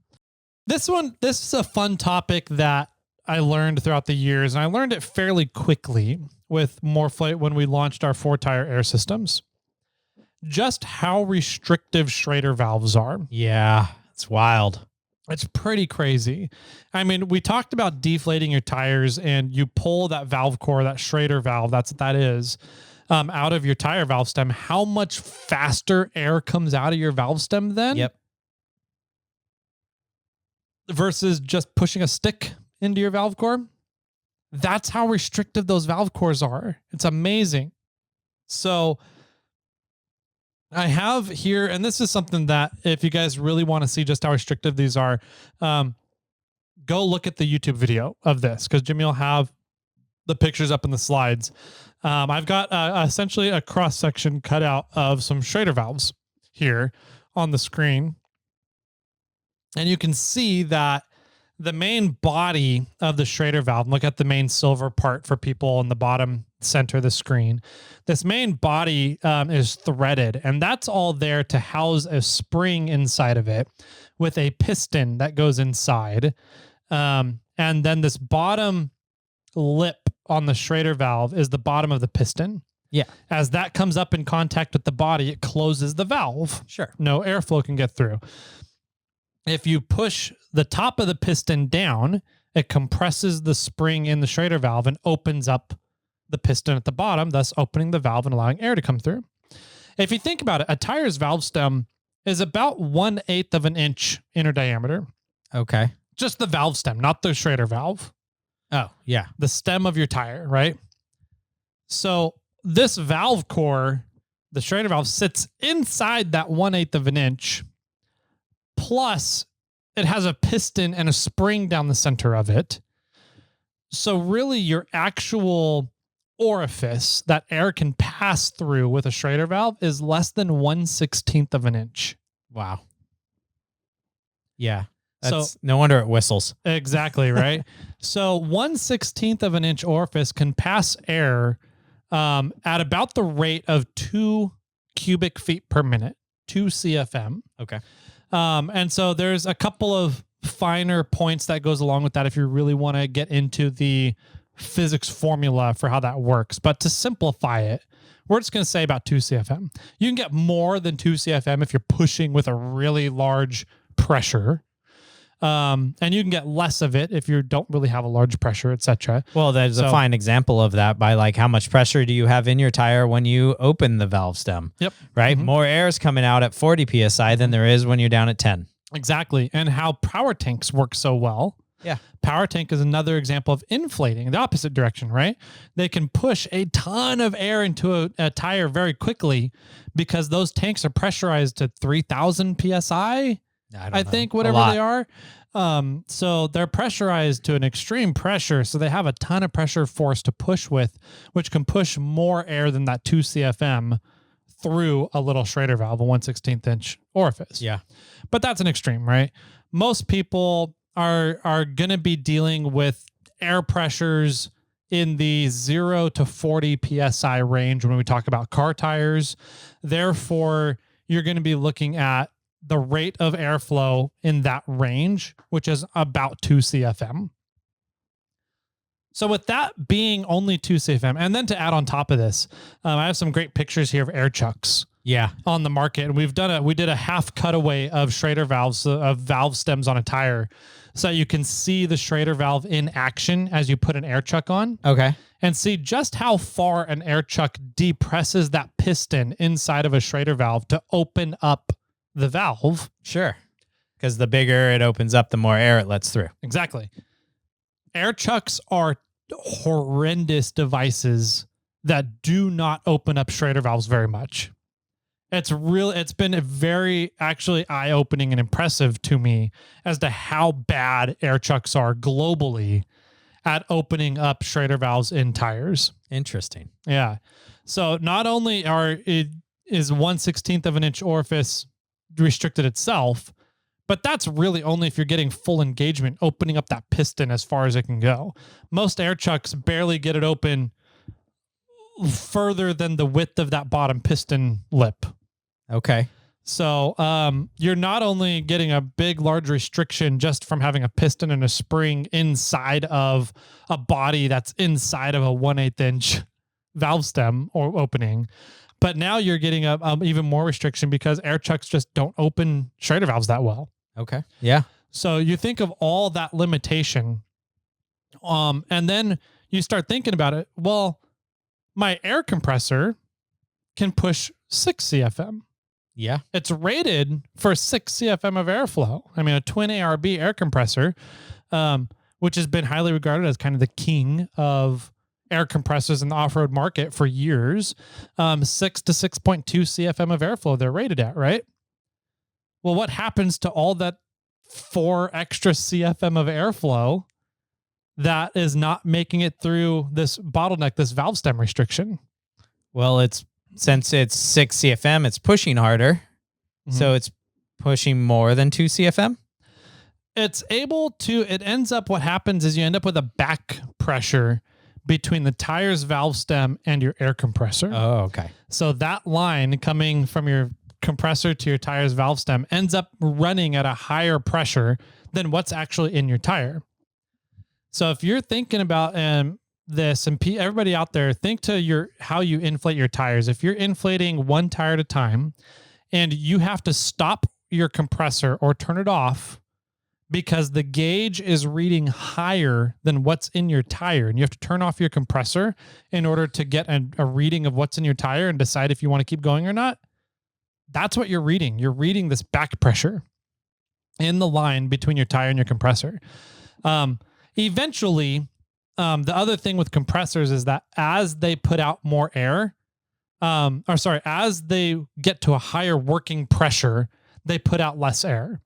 This is a fun topic that I learned throughout the years, and I learned it fairly quickly with Morphlate when we launched our 4-tire air systems. Just how restrictive Schrader valves are. Yeah, it's wild. It's pretty crazy. I mean, we talked about deflating your tires and you pull that valve core, that Schrader valve, that's what that is. out of your tire valve stem, how much faster air comes out of your valve stem then? Yep. Versus just pushing a stick into your valve core. That's how restrictive those valve cores are. It's amazing. So I have here, and this is something that if you guys really want to see just how restrictive these are, go look at the YouTube video of this, because Jimmy will have the pictures up in the slides. I've got essentially a cross section cut out of some Schrader valves here on the screen. And you can see that the main body of the Schrader valve, look at the main silver part for people in the bottom center of the screen. This main body is threaded, and that's all there to house a spring inside of it with a piston that goes inside. And then this bottom lip on the Schrader valve is the bottom of the piston. Yeah. As that comes up in contact with the body, it closes the valve. Sure. No airflow can get through. If you push the top of the piston down, it compresses the spring in the Schrader valve and opens up the piston at the bottom, thus opening the valve and allowing air to come through. If you think about it, a tire's valve stem is about 1/8 of an inch inner diameter. Okay. Just the valve stem, not the Schrader valve. Oh, yeah. The stem of your tire, right? So this valve core, the Schrader valve, sits inside that 1/8 of an inch. Plus, it has a piston and a spring down the center of it. So really, your actual orifice that air can pass through with a Schrader valve is less than 1/16 of an inch. Wow. Yeah. So no wonder it whistles. Exactly, right? So 1/16 of an inch orifice can pass air at about the rate of 2 cubic feet per minute, 2 CFM. Okay. And so there's a couple of finer points that goes along with that if you really want to get into the physics formula for how that works. But to simplify it, we're just going to say about 2 CFM. You can get more than 2 CFM if you're pushing with a really large pressure. And you can get less of it if you don't really have a large pressure, etc. Well, there's a fine example of that by like how much pressure do you have in your tire when you open the valve stem? Yep. Right? More air is coming out at 40 PSI than there is when you're down at 10. Exactly. And how power tanks work so well. Yeah. Power tank is another example of inflating in the opposite direction, right? They can push a ton of air into a tire very quickly because those tanks are pressurized to 3,000 PSI. I think whatever they are. So they're pressurized to an extreme pressure. So they have a ton of pressure force to push with, which can push more air than that 2 CFM through a little Schrader valve, a 1/16 inch orifice. Yeah. But that's an extreme, right? Most people are going to be dealing with air pressures in the 0 to 40 PSI range when we talk about car tires. Therefore, you're going to be looking at the rate of airflow in that range, which is about 2 CFM. So with that being only 2 CFM, and then to add on top of this, I have some great pictures here of air chucks. Yeah. On the market. And we did a half cutaway of Schrader valves, of valve stems on a tire. So you can see the Schrader valve in action as you put an air chuck on. Okay. And see just how far an air chuck depresses that piston inside of a Schrader valve to open up the valve. Sure. Because the bigger it opens up, the more air it lets through. Exactly. Air chucks are horrendous devices that do not open up Schrader valves very much. It's been very actually eye-opening and impressive to me as to how bad air chucks are globally at opening up Schrader valves in tires. Interesting. Yeah. So not only is 1/16 of an inch orifice restricted itself, but that's really only if you're getting full engagement, opening up that piston as far as it can go. Most air chucks barely get it open further than the width of that bottom piston lip. Okay. So you're not only getting a big, large restriction just from having a piston and a spring inside of a body that's inside of a 1/8 inch valve stem or opening, but now you're getting a even more restriction because air chucks just don't open Schrader valves that well. Okay. Yeah. So you think of all that limitation, and then you start thinking about it. Well, my air compressor can push 6 CFM. Yeah. It's rated for 6 CFM of airflow. I mean, a twin ARB air compressor, which has been highly regarded as kind of the king of air compressors in the off-road market for years, 6 to 6.2 CFM of airflow they're rated at, right? Well, what happens to all that 4 extra CFM of airflow that is not making it through this bottleneck, this valve stem restriction? Well, since it's 6 CFM, it's pushing harder. Mm-hmm. So it's pushing more than 2 CFM? It ends up, what happens is you end up with a back pressure between the tire's valve stem and your air compressor. Oh, okay. So that line coming from your compressor to your tire's valve stem ends up running at a higher pressure than what's actually in your tire. So if you're thinking about this, and everybody out there, think to how you inflate your tires. If you're inflating one tire at a time and you have to stop your compressor or turn it off because the gauge is reading higher than what's in your tire, and you have to turn off your compressor in order to get a reading of what's in your tire and decide if you want to keep going or not, that's what you're reading. You're reading this back pressure in the line between your tire and your compressor. Eventually, the other thing with compressors is that as they put out more air, as they get to a higher working pressure, they put out less air.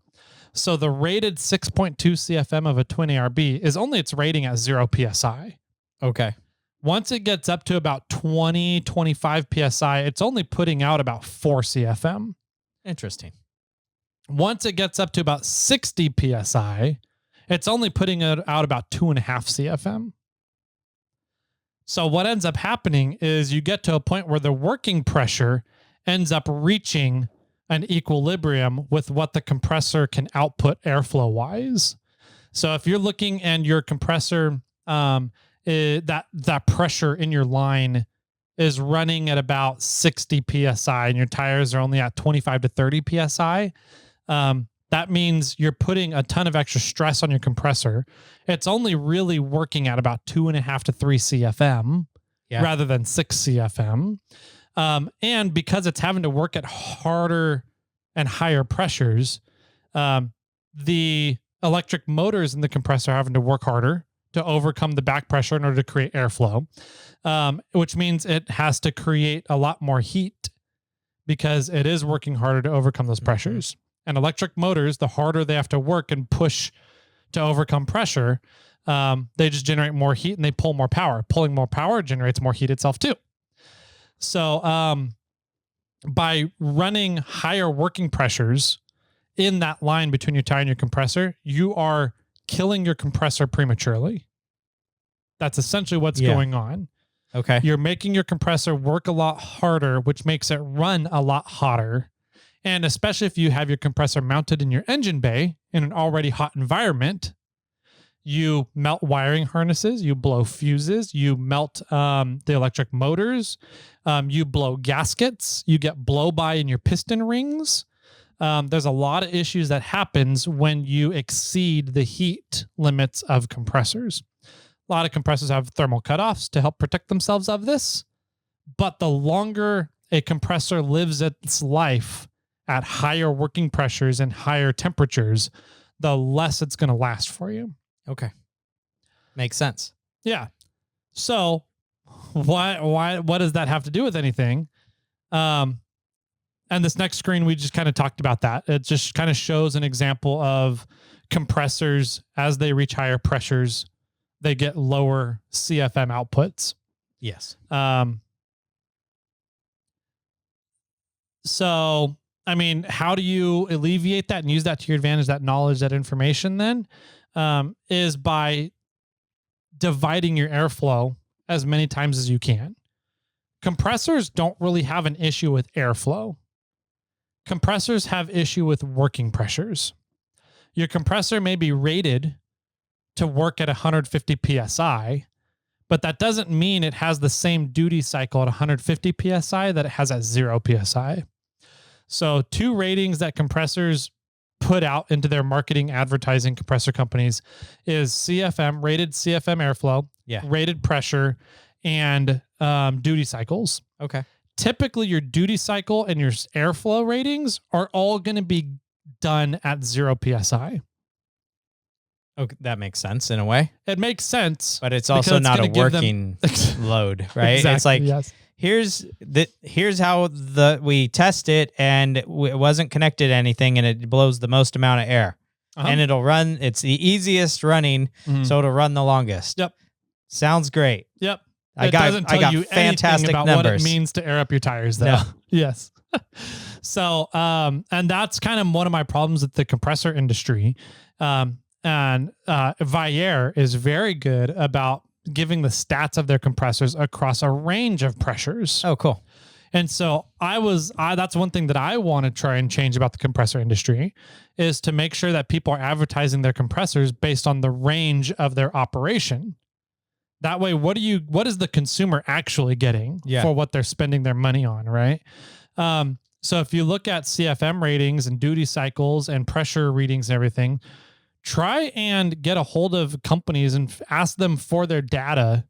So the rated 6.2 CFM of a twin ARB is only its rating at 0 PSI. Okay. Once it gets up to about 20, 25 PSI, it's only putting out about 4 CFM. Interesting. Once it gets up to about 60 PSI, it's only putting it out about 2.5 CFM. So what ends up happening is you get to a point where the working pressure ends up reaching an equilibrium with what the compressor can output airflow wise. So if you're looking and your compressor, that pressure in your line is running at about 60 PSI and your tires are only at 25 to 30 PSI, that means you're putting a ton of extra stress on your compressor. It's only really working at about 2.5 to 3 CFM rather than 6 CFM. And because it's having to work at harder and higher pressures, the electric motors in the compressor are having to work harder to overcome the back pressure in order to create airflow, which means it has to create a lot more heat because it is working harder to overcome those pressures. And electric motors, the harder they have to work and push to overcome pressure, they just generate more heat and they pull more power. Pulling more power generates more heat itself too. So by running higher working pressures in that line between your tire and your compressor, you are killing your compressor prematurely. That's essentially what's going on. Okay. You're making your compressor work a lot harder, which makes it run a lot hotter. And especially if you have your compressor mounted in your engine bay in an already hot environment, you melt wiring harnesses, you blow fuses, you melt the electric motors, you blow gaskets, you get blow-by in your piston rings. There's a lot of issues that happens when you exceed the heat limits of compressors. A lot of compressors have thermal cutoffs to help protect themselves of this, but the longer a compressor lives its life at higher working pressures and higher temperatures, the less it's going to last for you. Okay. Makes sense. Yeah. So what does that have to do with anything? And this next screen, we just kind of talked about that. It just kind of shows an example of compressors as they reach higher pressures, they get lower CFM outputs. Yes. So, I mean, how do you alleviate that and use that to your advantage, that knowledge, that information then, is by dividing your airflow as many times as you can. Compressors don't really have an issue with airflow. Compressors have issue with working pressures. Your compressor may be rated to work at 150 PSI, but that doesn't mean it has the same duty cycle at 150 PSI that it has at 0 PSI. So 2 ratings that compressors put out into their marketing advertising compressor companies is CFM, rated CFM airflow, rated pressure, and duty cycles. Okay. Typically, your duty cycle and your airflow ratings are all going to be done at 0 PSI. Okay, that makes sense in a way. It makes sense. But it's also not a working load, right? Exactly, it's like, yes. here's how we test it, and it wasn't connected to anything, and it blows the most amount of air. And it'll run, it's the easiest running, so it'll run the longest. Yep. Sounds great. Yep. I got you fantastic about numbers. what it means to air up your tires, though. No. Yes. So, and that's kind of one of my problems with the compressor industry. And Vyaire is very good about giving the stats of their compressors across a range of pressures. Oh, cool. And so that's one thing that I want to try and change about the compressor industry is to make sure that people are advertising their compressors based on the range of their operation. That way, what is the consumer actually getting for what they're spending their money on, right? So if you look at CFM ratings and duty cycles and pressure readings and everything, try and get a hold of companies and ask them for their data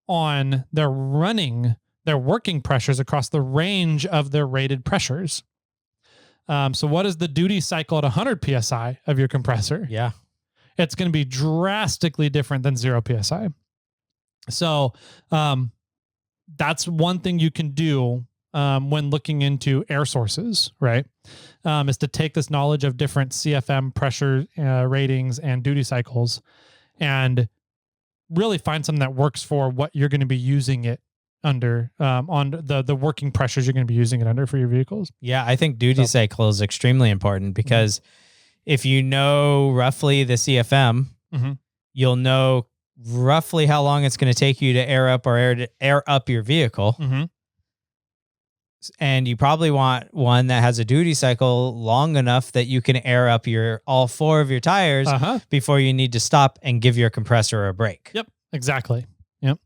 on their working pressures across the range of their rated pressures. So what is the duty cycle at 100 PSI of your compressor? Yeah. It's going to be drastically different than 0 PSI. So that's one thing you can do when looking into air sources, right? Is to take this knowledge of different CFM pressure ratings and duty cycles and really find something that works for what you're going to be using it under, on the working pressures you're going to be using it under for your vehicles. Yeah, I think duty cycle is extremely important because if you know roughly the CFM, you'll know roughly how long it's going to take you to air up or air up your vehicle. And you probably want one that has a duty cycle long enough that you can air up all 4 of your tires before you need to stop and give your compressor a break. Yep, exactly. Yep.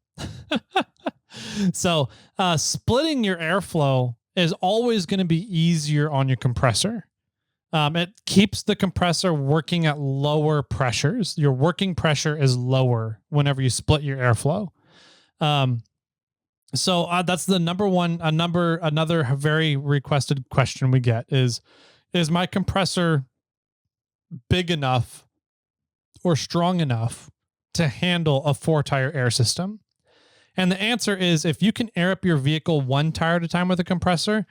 So splitting your airflow is always going to be easier on your compressor. It keeps the compressor working at lower pressures. Your working pressure is lower whenever you split your airflow. So that's the number one. Another very requested question we get is my compressor big enough or strong enough to handle a 4-tire air system? And the answer is, if you can air up your vehicle 1 tire at a time with a compressor,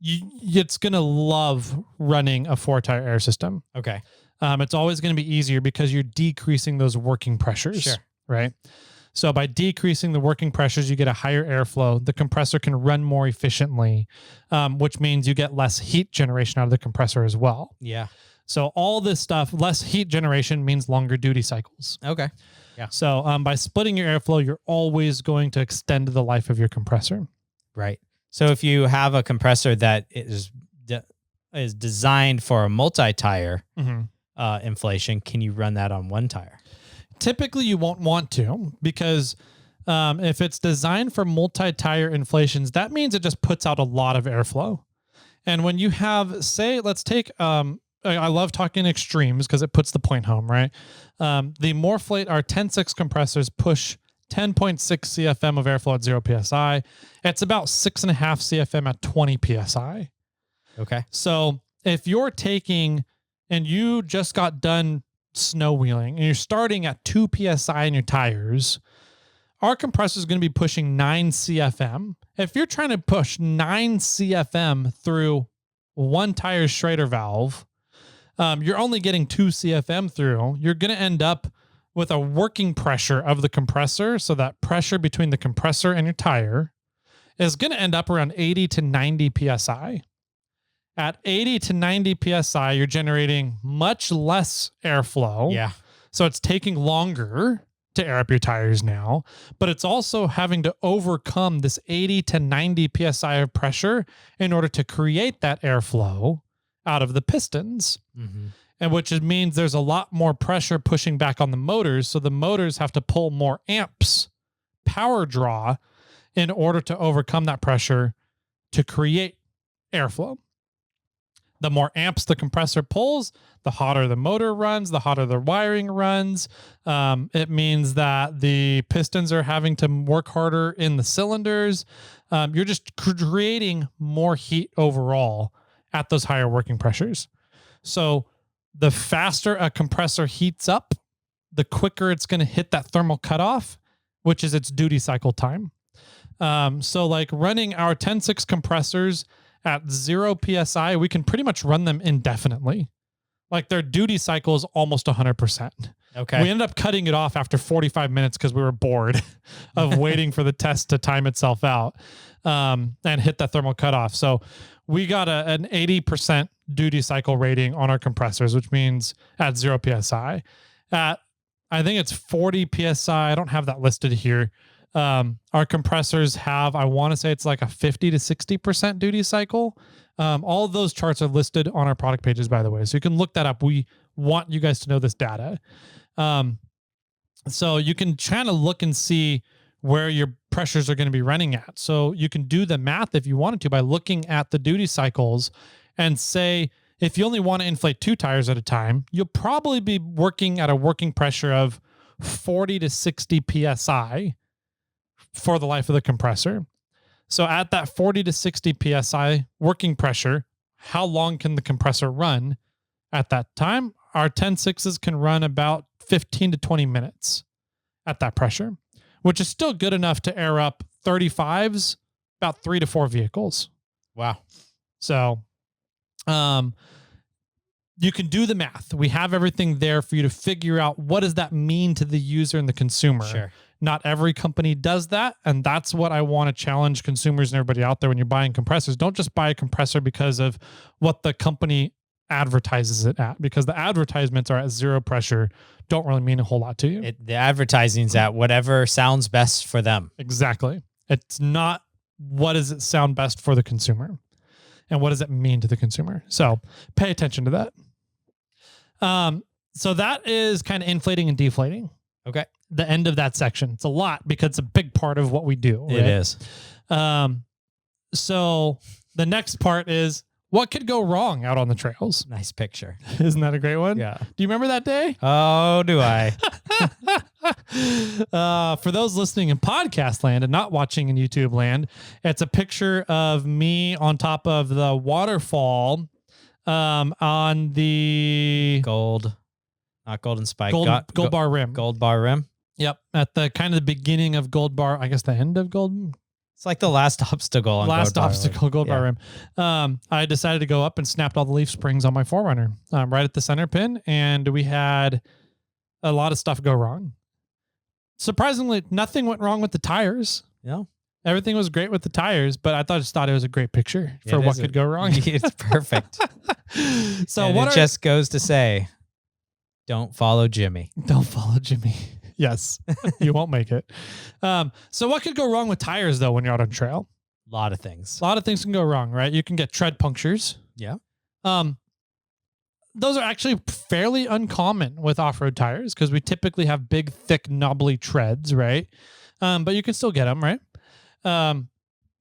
it's going to love running a 4-tire air system. Okay. It's always going to be easier because you're decreasing those working pressures. Sure. Right. So by decreasing the working pressures, you get a higher airflow. The compressor can run more efficiently, which means you get less heat generation out of the compressor as well. Yeah. So all this stuff, less heat generation means longer duty cycles. Okay. Yeah. So by splitting your airflow, you're always going to extend the life of your compressor. Right. So if you have a compressor that is designed for a multi-tire inflation, can you run that on 1 tire? Typically, you won't want to, because if it's designed for multi-tire inflations, that means it just puts out a lot of airflow. And when you have, say, let's take, I love talking extremes because it puts the point home, right? The Morflate, our 10.6 compressors push 10.6 CFM of airflow at 0 PSI. It's about 6.5 CFM at 20 PSI. Okay. So if you're taking, and you just got done snow wheeling and you're starting at 2 PSI in your tires, our compressor is going to be pushing 9 CFM. If you're trying to push 9 CFM through 1 tire Schrader valve, you're only getting 2 CFM through. You're going to end up with a working pressure of the compressor. So that pressure between the compressor and your tire is going to end up around 80 to 90 PSI. At 80 to 90 PSI, you're generating much less airflow. Yeah. So it's taking longer to air up your tires now, but it's also having to overcome this 80 to 90 PSI of pressure in order to create that airflow out of the pistons. And which means there's a lot more pressure pushing back on the motors. So the motors have to pull more amps power draw in order to overcome that pressure to create airflow. The more amps the compressor pulls, the hotter the motor runs, the hotter the wiring runs. It means that the pistons are having to work harder in the cylinders. You're just creating more heat overall at those higher working pressures. So the faster a compressor heats up, the quicker it's going to hit that thermal cutoff, which is its duty cycle time. So like running our 10.6 compressors at 0 PSI, we can pretty much run them indefinitely. Like their duty cycle is almost 100%. Okay. We ended up cutting it off after 45 minutes because we were bored of waiting for the test to time itself out and hit that thermal cutoff. So we got an 80% duty cycle rating on our compressors, which means at 0 PSI. At, I think it's 40 PSI. I don't have that listed here. Our compressors have, I want to say it's like a 50 to 60% duty cycle. All of those charts are listed on our product pages, by the way. So you can look that up. We want you guys to know this data. So you can kind of look and see where your pressures are going to be running at. So you can do the math if you wanted to by looking at the duty cycles and say, if you only want to inflate 2 tires at a time, you'll probably be working at a working pressure of 40 to 60 PSI for the life of the compressor. So at that 40 to 60 PSI working pressure, how long can the compressor run at that time? Our 10.6s can run about 15 to 20 minutes at that pressure, which is still good enough to air up 35s, about 3 to 4 vehicles. Wow. So you can do the math. We have everything there for you to figure out what does that mean to the user and the consumer. Sure. Not every company does that. And that's what I want to challenge consumers and everybody out there when you're buying compressors. Don't just buy a compressor because of what the company advertises it at, because the advertisements are at 0 pressure, don't really mean a whole lot to you. The advertising's at whatever sounds best for them. Exactly. It's not what does it sound best for the consumer and what does it mean to the consumer. So pay attention to that. So that is kind of inflating and deflating. Okay. The end of that section. It's a lot because it's a big part of what we do. Right? It is. So the next part is what could go wrong out on the trails. Nice picture. Isn't that a great one? Yeah. Do you remember that day? Oh, do I? For those listening in podcast land and not watching in YouTube land, it's a picture of me on top of the waterfall on the not Golden Spike. Gold Bar Rim. Gold Bar Rim. Yep. At the kind of the beginning of Gold Bar, I guess the end of Gold. It's like the last obstacle on Gold Bar Rim. I decided to go up and snapped all the leaf springs on my 4Runner right at the center pin. And we had a lot of stuff go wrong. Surprisingly, nothing went wrong with the tires. No. Everything was great with the tires, but I just thought it was a great picture for what could go wrong. It's perfect. So and it just goes to say, don't follow Jimmy. Don't follow Jimmy. Yes, you won't make it. So what could go wrong with tires though when you're out on trail? A lot of things. A lot of things can go wrong, right? You can get tread punctures. Yeah. Those are actually fairly uncommon with off-road tires because we typically have big, thick, knobbly treads, right? But you can still get them, right?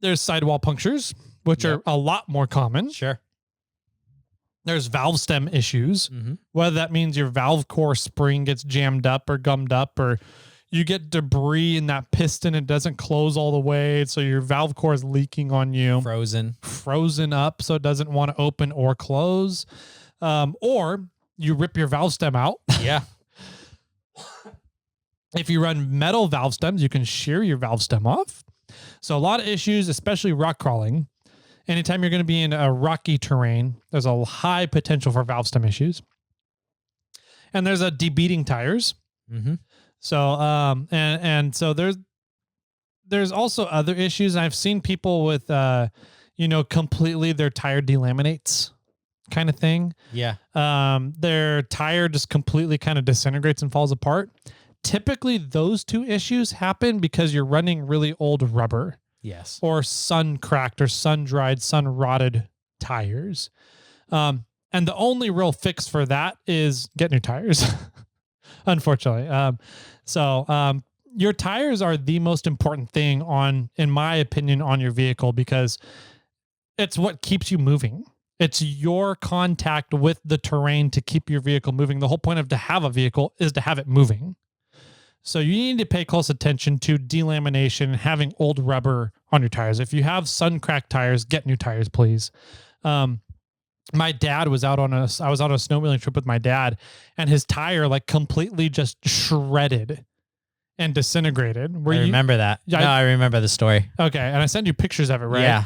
There's sidewall punctures, which are a lot more common. Sure. There's valve stem issues, Mm-hmm. whether that means your valve core spring gets jammed up or gummed up, or you get debris in that piston. It doesn't close all the way. So your valve core is leaking on you. Frozen up. So it doesn't want to open or close. Or you rip your valve stem out. Yeah. If you run metal valve stems, you can shear your valve stem off. So a lot of issues, especially rock crawling. Anytime you're going to be in a rocky terrain, there's a high potential for valve stem issues. And there's a debeating tires. Mm-hmm. So, and so there's also other issues. I've seen people with, completely their tire delaminates kind of thing. Yeah. Their tire just completely kind of disintegrates and falls apart. Typically those two issues happen because you're running really old rubber. Yes. Or sun cracked or sun dried, sun rotted tires. And the only real fix for that is get new tires, unfortunately. Your tires are the most important thing in my opinion, on your vehicle because it's what keeps you moving. It's your contact with the terrain to keep your vehicle moving. The whole point of to have a vehicle is to have it moving. So you need to pay close attention to delamination and having old rubber on your tires. If you have sun-cracked tires, get new tires, please. My dad was I was out on a snowmobiling trip with my dad, and his tire like completely just shredded and disintegrated. I remember that. Yeah, no, I remember the story. Okay. And I sent you pictures of it, right?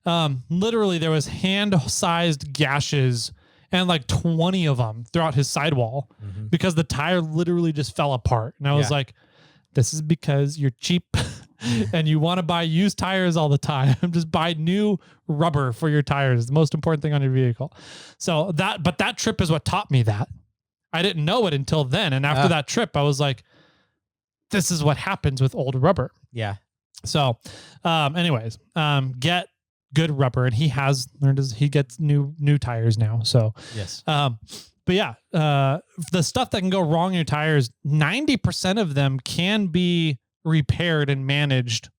Yeah. Literally there was hand-sized gashes and like 20 of them throughout his sidewall because the tire literally just fell apart. And I was like, this is because you're cheap and you want to buy used tires all the time. Just buy new rubber for your tires. The most important thing on your vehicle. So that trip is what taught me that. I didn't know it until then. And after that trip, I was like, this is what happens with old rubber. Yeah. So, anyways, get good rubber, and he gets new tires now. So, yes. But yeah, the stuff that can go wrong in your tires, 90% of them can be repaired and managed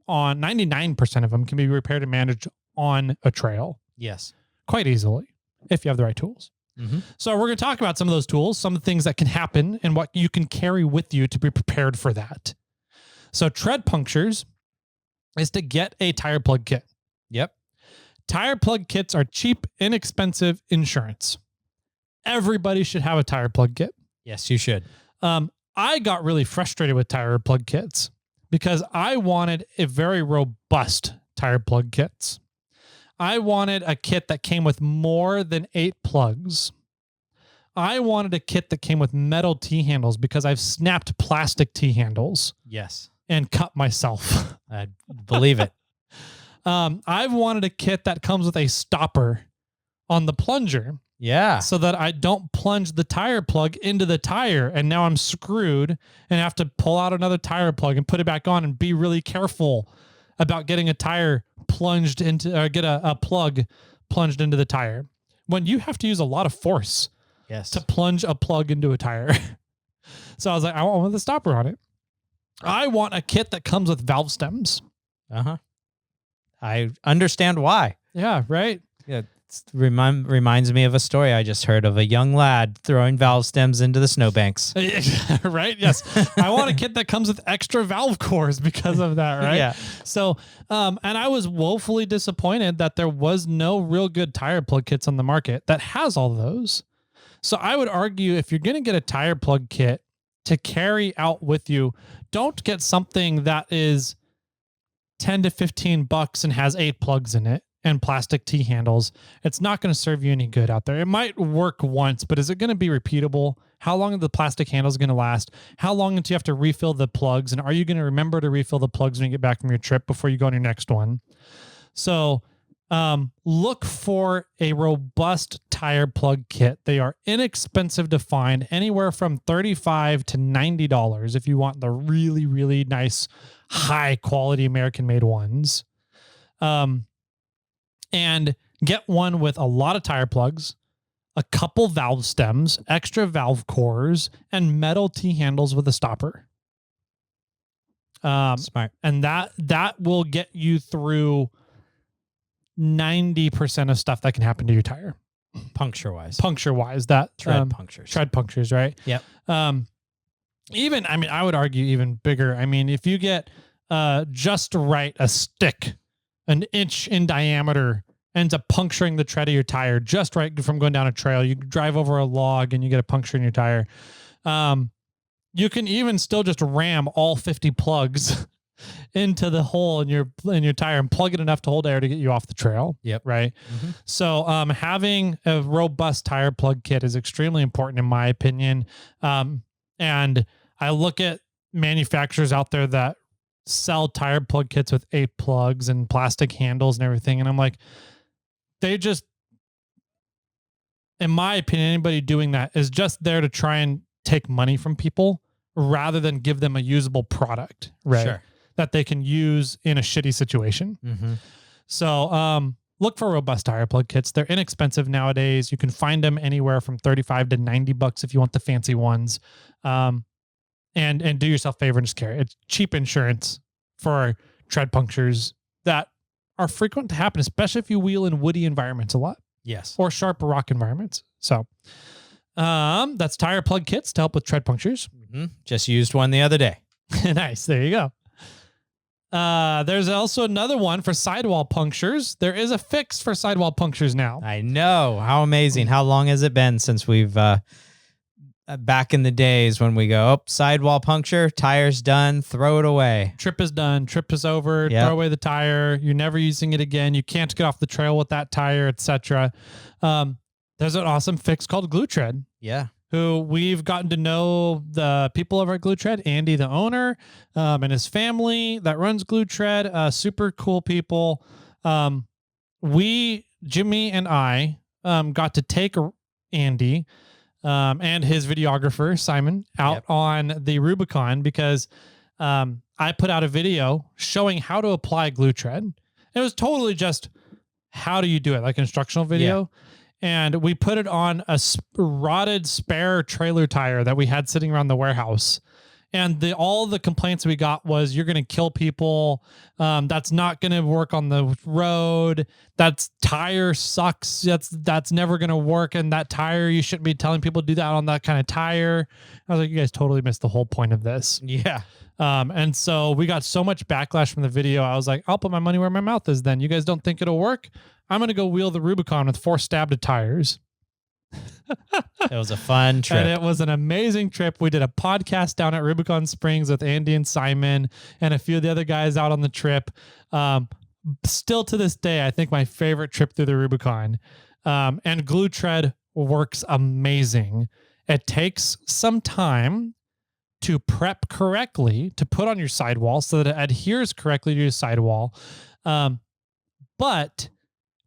on 99% of them can be repaired and managed on a trail. Yes. Quite easily if you have the right tools. So we're going to talk about some of those tools, some of the things that can happen and what you can carry with you to be prepared for that. So tread punctures is to get a tire plug kit. Yep. Tire plug kits are cheap, inexpensive insurance. Everybody should have a tire plug kit. Yes, you should. I got really frustrated with tire plug kits because I wanted a very robust tire plug kits. I wanted a kit that came with more than 8 plugs. I wanted a kit that came with metal T-handles because I've snapped plastic T-handles. Yes. And cut myself. I believe it. I've wanted a kit that comes with a stopper on the plunger. Yeah. So that I don't plunge the tire plug into the tire and now I'm screwed and have to pull out another tire plug and put it back on and be really careful about getting a tire plunged into, or get a plug plunged into the tire when you have to use a lot of force to plunge a plug into a tire. So I was like, I want the stopper on it. I want a kit that comes with valve stems. I understand why. Yeah, right. Yeah, reminds me of a story I just heard of a young lad throwing valve stems into the snowbanks. Right? Yes. I want a kit that comes with extra valve cores because of that, right? Yeah. So, and I was woefully disappointed that there was no real good tire plug kits on the market that has all those. So I would argue if you're going to get a tire plug kit to carry out with you, don't get something that is 10 to 15 bucks and has 8 plugs in it and plastic T-handles. It's not going to serve you any good out there. It might work once, but is it going to be repeatable? How long are the plastic handles going to last? How long until you have to refill the plugs? And are you going to remember to refill the plugs when you get back from your trip before you go on your next one? So look for a robust tire plug kit. They are inexpensive to find, anywhere from $35 to $90 if you want the really, really nice, high quality American made ones. And get one with a lot of tire plugs, a couple valve stems, extra valve cores, and metal T-handles with a stopper. Smart. And that will get you through 90% of stuff that can happen to your tire. Puncture-wise. That tread punctures. Tread punctures, right? Yep. Even, I mean, I would argue even bigger. I mean, if you get just right, a stick, an inch in diameter, ends up puncturing the tread of your tire just right from going down a trail. You drive over a log and you get a puncture in your tire. You can even still just ram all 50 plugs into the hole in your tire and plug it enough to hold air to get you off the trail. Yep. Right. So having a robust tire plug kit is extremely important in my opinion. And I look at manufacturers out there that sell tire plug kits with 8 plugs and plastic handles and everything. And I'm like, they just, in my opinion, anybody doing that is just there to try and take money from people rather than give them a usable product, right? Sure. That they can use in a shitty situation. So look for robust tire plug kits. They're inexpensive nowadays. You can find them anywhere from $35 to $90 if you want the fancy ones. And do yourself a favor and just carry it. It's cheap insurance for tread punctures that are frequent to happen, especially if you wheel in woody environments a lot. Yes. or sharp rock environments. So that's tire plug kits to help with tread punctures. Just used one the other day. Nice. There you go. There's also another one for sidewall punctures. There is a fix for sidewall punctures now. I know. How amazing. How long has it been since we've, back in the days when we go, sidewall puncture, tire's done, throw it away. Trip is done. Trip is over. Yep. Throw away the tire. You're never using it again. You can't get off the trail with that tire, etc. There's an awesome fix called Glue Tread. Yeah. Who we've gotten to know the people over at Glue Tread, Andy, the owner, and his family that runs Glue Tread. Super cool people. Jimmy and I, got to take Andy, and his videographer, Simon, out on the Rubicon because, I put out a video showing how to apply Glue Tread. It was totally just how do you do it, like an instructional video. Yeah. And we put it on a rotted spare trailer tire that we had sitting around the warehouse. And all the complaints we got was, you're going to kill people. That's not going to work on the road. That tire sucks. That's never going to work. And that tire, you shouldn't be telling people to do that on that kind of tire. I was like, you guys totally missed the whole point of this. Yeah. And so we got so much backlash from the video. I was like, I'll put my money where my mouth is then. You guys don't think it'll work? I'm going to go wheel the Rubicon with 4 stabbed tires. It was a fun trip. And it was an amazing trip. We did a podcast down at Rubicon Springs with Andy and Simon and a few of the other guys out on the trip. Still to this day, I think my favorite trip through the Rubicon. And Glue Tread works amazing. It takes some time to prep correctly, to put on your sidewall so that it adheres correctly to your sidewall. But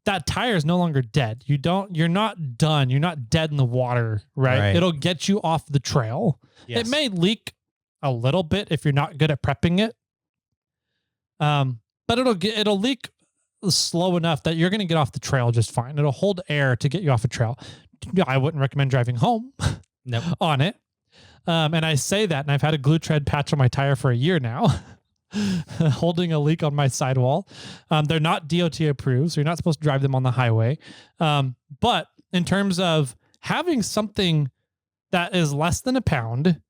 that tire is no longer dead. You're not done. You're not dead in the water, right? It'll get you off the trail. Yes. It may leak a little bit if you're not good at prepping it. But it'll leak slow enough that you're going to get off the trail just fine. It'll hold air to get you off a trail. I wouldn't recommend driving home on it. And I say that, and I've had a Glue Tread patch on my tire for a year now. Holding a leak on my sidewall. They're not DOT approved, so you're not supposed to drive them on the highway. But in terms of having something that is less than a pound,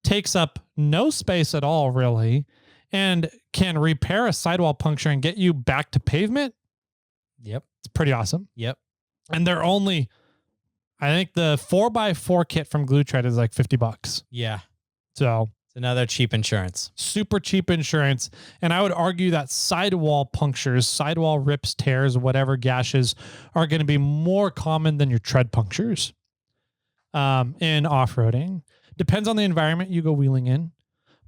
takes up no space at all, really, and can repair a sidewall puncture and get you back to pavement. Yep. It's pretty awesome. Yep. And they're only, I think the 4x4 kit from Glue Tread is like $50. Yeah. So another cheap insurance. Super cheap insurance. And I would argue that sidewall punctures, sidewall rips, tears, whatever gashes are going to be more common than your tread punctures in off-roading. Depends on the environment you go wheeling in.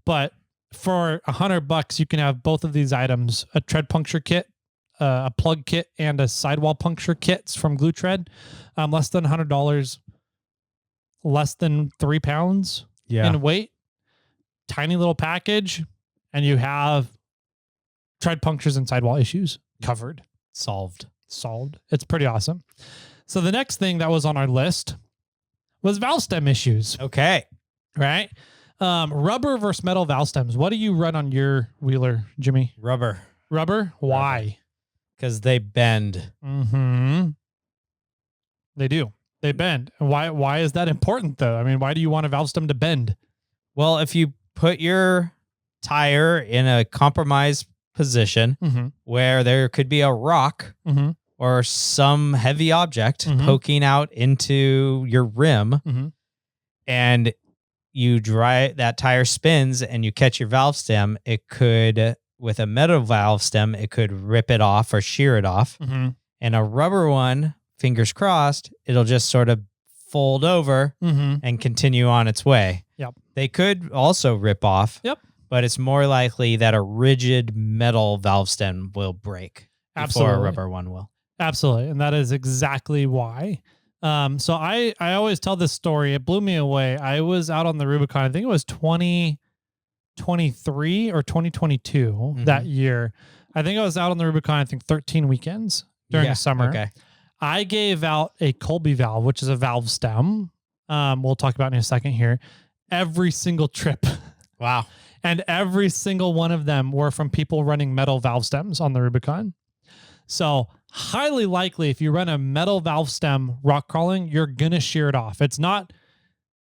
But for $100, you can have both of these items, a tread puncture kit, a plug kit, and a sidewall puncture kits from Glue Tread. Less than $100, less than 3 pounds in weight. Tiny little package, and you have tread punctures and sidewall issues covered. Solved. It's pretty awesome. So the next thing that was on our list was valve stem issues. Okay. Right? Rubber versus metal valve stems. What do you run on your wheeler, Jimmy? Rubber. Why? Because they bend. Mm-hmm. They do. They bend. Why is that important, though? I mean, why do you want a valve stem to bend? Well, if you put your tire in a compromised position where there could be a rock or some heavy object poking out into your rim, and that tire spins and you catch your valve stem, it could, with a metal valve stem, it could rip it off or shear it off. And a rubber one, fingers crossed, it'll just sort of fold over and continue on its way. Yep. They could also rip off. Yep. But it's more likely that a rigid metal valve stem will break before a rubber one will. Absolutely. And that is exactly why. So I always tell this story. It blew me away. I was out on the Rubicon. I think it was 2023 or 2022 that year. I think I was out on the Rubicon, 13 weekends during the summer. Okay. I gave out a Colby valve, which is a valve stem. We'll talk about in a second here. Every single trip. Wow. And every single one of them were from people running metal valve stems on the Rubicon. So highly likely if you run a metal valve stem rock crawling, you're going to shear it off. It's not,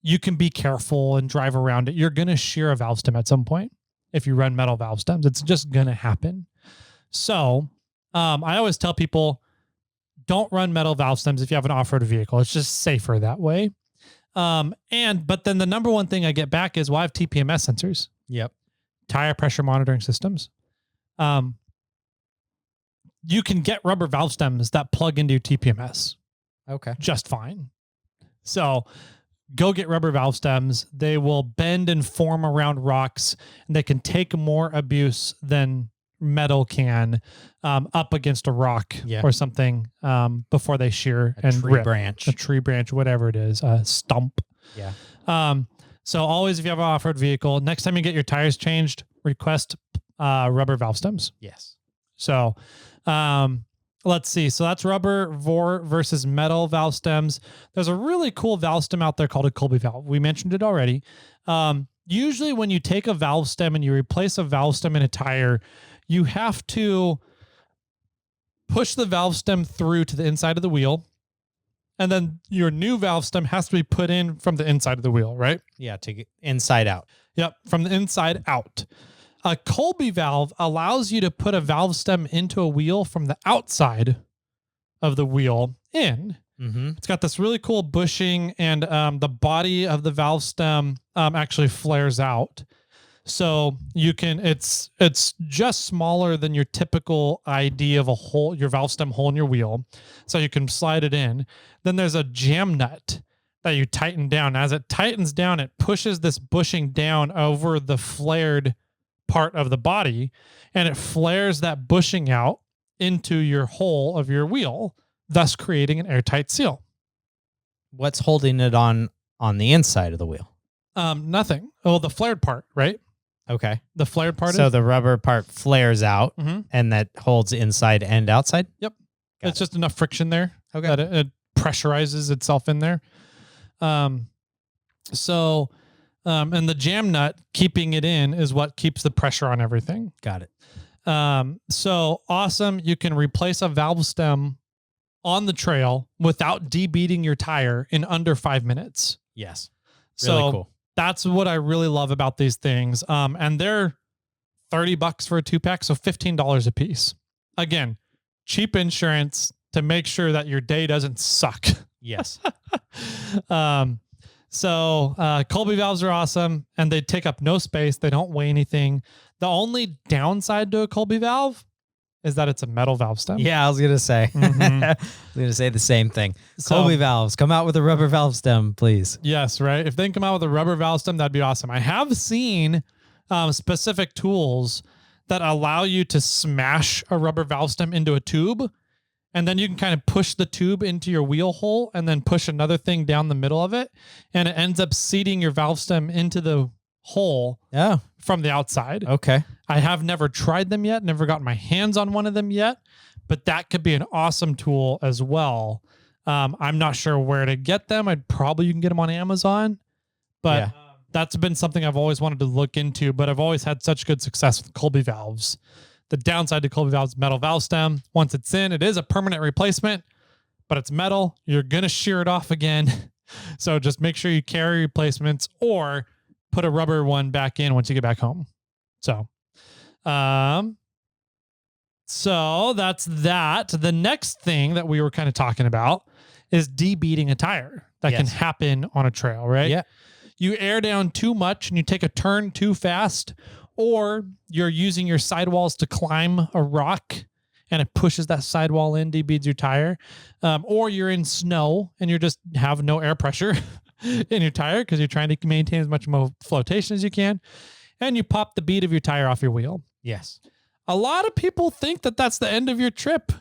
you can be careful and drive around it. You're going to shear a valve stem at some point. If you run metal valve stems, it's just going to happen. So I always tell people, don't run metal valve stems if you have an off-road vehicle. It's just safer that way. But then the number one thing I get back is, well, I have TPMS sensors. Yep. Tire pressure monitoring systems. You can get rubber valve stems that plug into your TPMS. Okay. Just fine. So go get rubber valve stems. They will bend and form around rocks, and they can take more abuse than metal can up against a rock or something before they shear a and tree rip. branch. A tree branch, whatever it is, a stump. Yeah. So always, if you have an off-road vehicle, next time you get your tires changed, request rubber valve stems. Yes. So let's see. So that's rubber versus metal valve stems. There's a really cool valve stem out there called a Colby valve. We mentioned it already. Usually when you take a valve stem and you replace a valve stem in a tire, you have to push the valve stem through to the inside of the wheel. And then your new valve stem has to be put in from the inside of the wheel, right? Yeah, to get inside out. Yep, from the inside out. A Colby valve allows you to put a valve stem into a wheel from the outside of the wheel in. Mm-hmm. It's got this really cool bushing, and the body of the valve stem actually flares out. So you can, it's just smaller than your typical idea of a hole, your valve stem hole in your wheel. So you can slide it in. Then there's a jam nut that you tighten down. As it tightens down, it pushes this bushing down over the flared part of the body, and it flares that bushing out into your hole of your wheel, thus creating an airtight seal. What's holding it on the inside of the wheel? Nothing. Oh, the flared part, right? Okay. The flared part. So the rubber part flares out, and that holds inside and outside? Yep. It's just enough friction there that it pressurizes itself in there. And the jam nut keeping it in is what keeps the pressure on everything. Got it. So awesome. You can replace a valve stem on the trail without debeating your tire in under 5 minutes. Yes. Really cool. That's what I really love about these things. And they're $30 for a 2-pack, so $15 a piece. Again, cheap insurance to make sure that your day doesn't suck. Yes. Colby valves are awesome, and they take up no space. They don't weigh anything. The only downside to a Colby valve is that it's a metal valve stem. Yeah, I was going to say. I was going to say the same thing. Colby valves, come out with a rubber valve stem, please. Yes, right? If they can come out with a rubber valve stem, that'd be awesome. I have seen specific tools that allow you to smash a rubber valve stem into a tube, and then you can kind of push the tube into your wheel hole and then push another thing down the middle of it, and it ends up seating your valve stem into the hole from the outside. Okay. I have never tried them yet, never gotten my hands on one of them yet, but that could be an awesome tool as well. I'm not sure where to get them. You can get them on Amazon, but that's been something I've always wanted to look into, but I've always had such good success with Colby valves. The downside to Colby valves is metal valve stem. Once it's in, it is a permanent replacement, but it's metal. You're going to shear it off again. So just make sure you carry replacements or put a rubber one back in once you get back home. So that's that. The next thing that we were kind of talking about is debeating a tire. That can happen on a trail, right? Yeah. You air down too much and you take a turn too fast, or you're using your sidewalls to climb a rock and it pushes that sidewall in, debeads your tire. Or you're in snow and you just have no air pressure in your tire because you're trying to maintain as much flotation as you can, and you pop the bead of your tire off your wheel. Yes. A lot of people think that that's the end of your trip.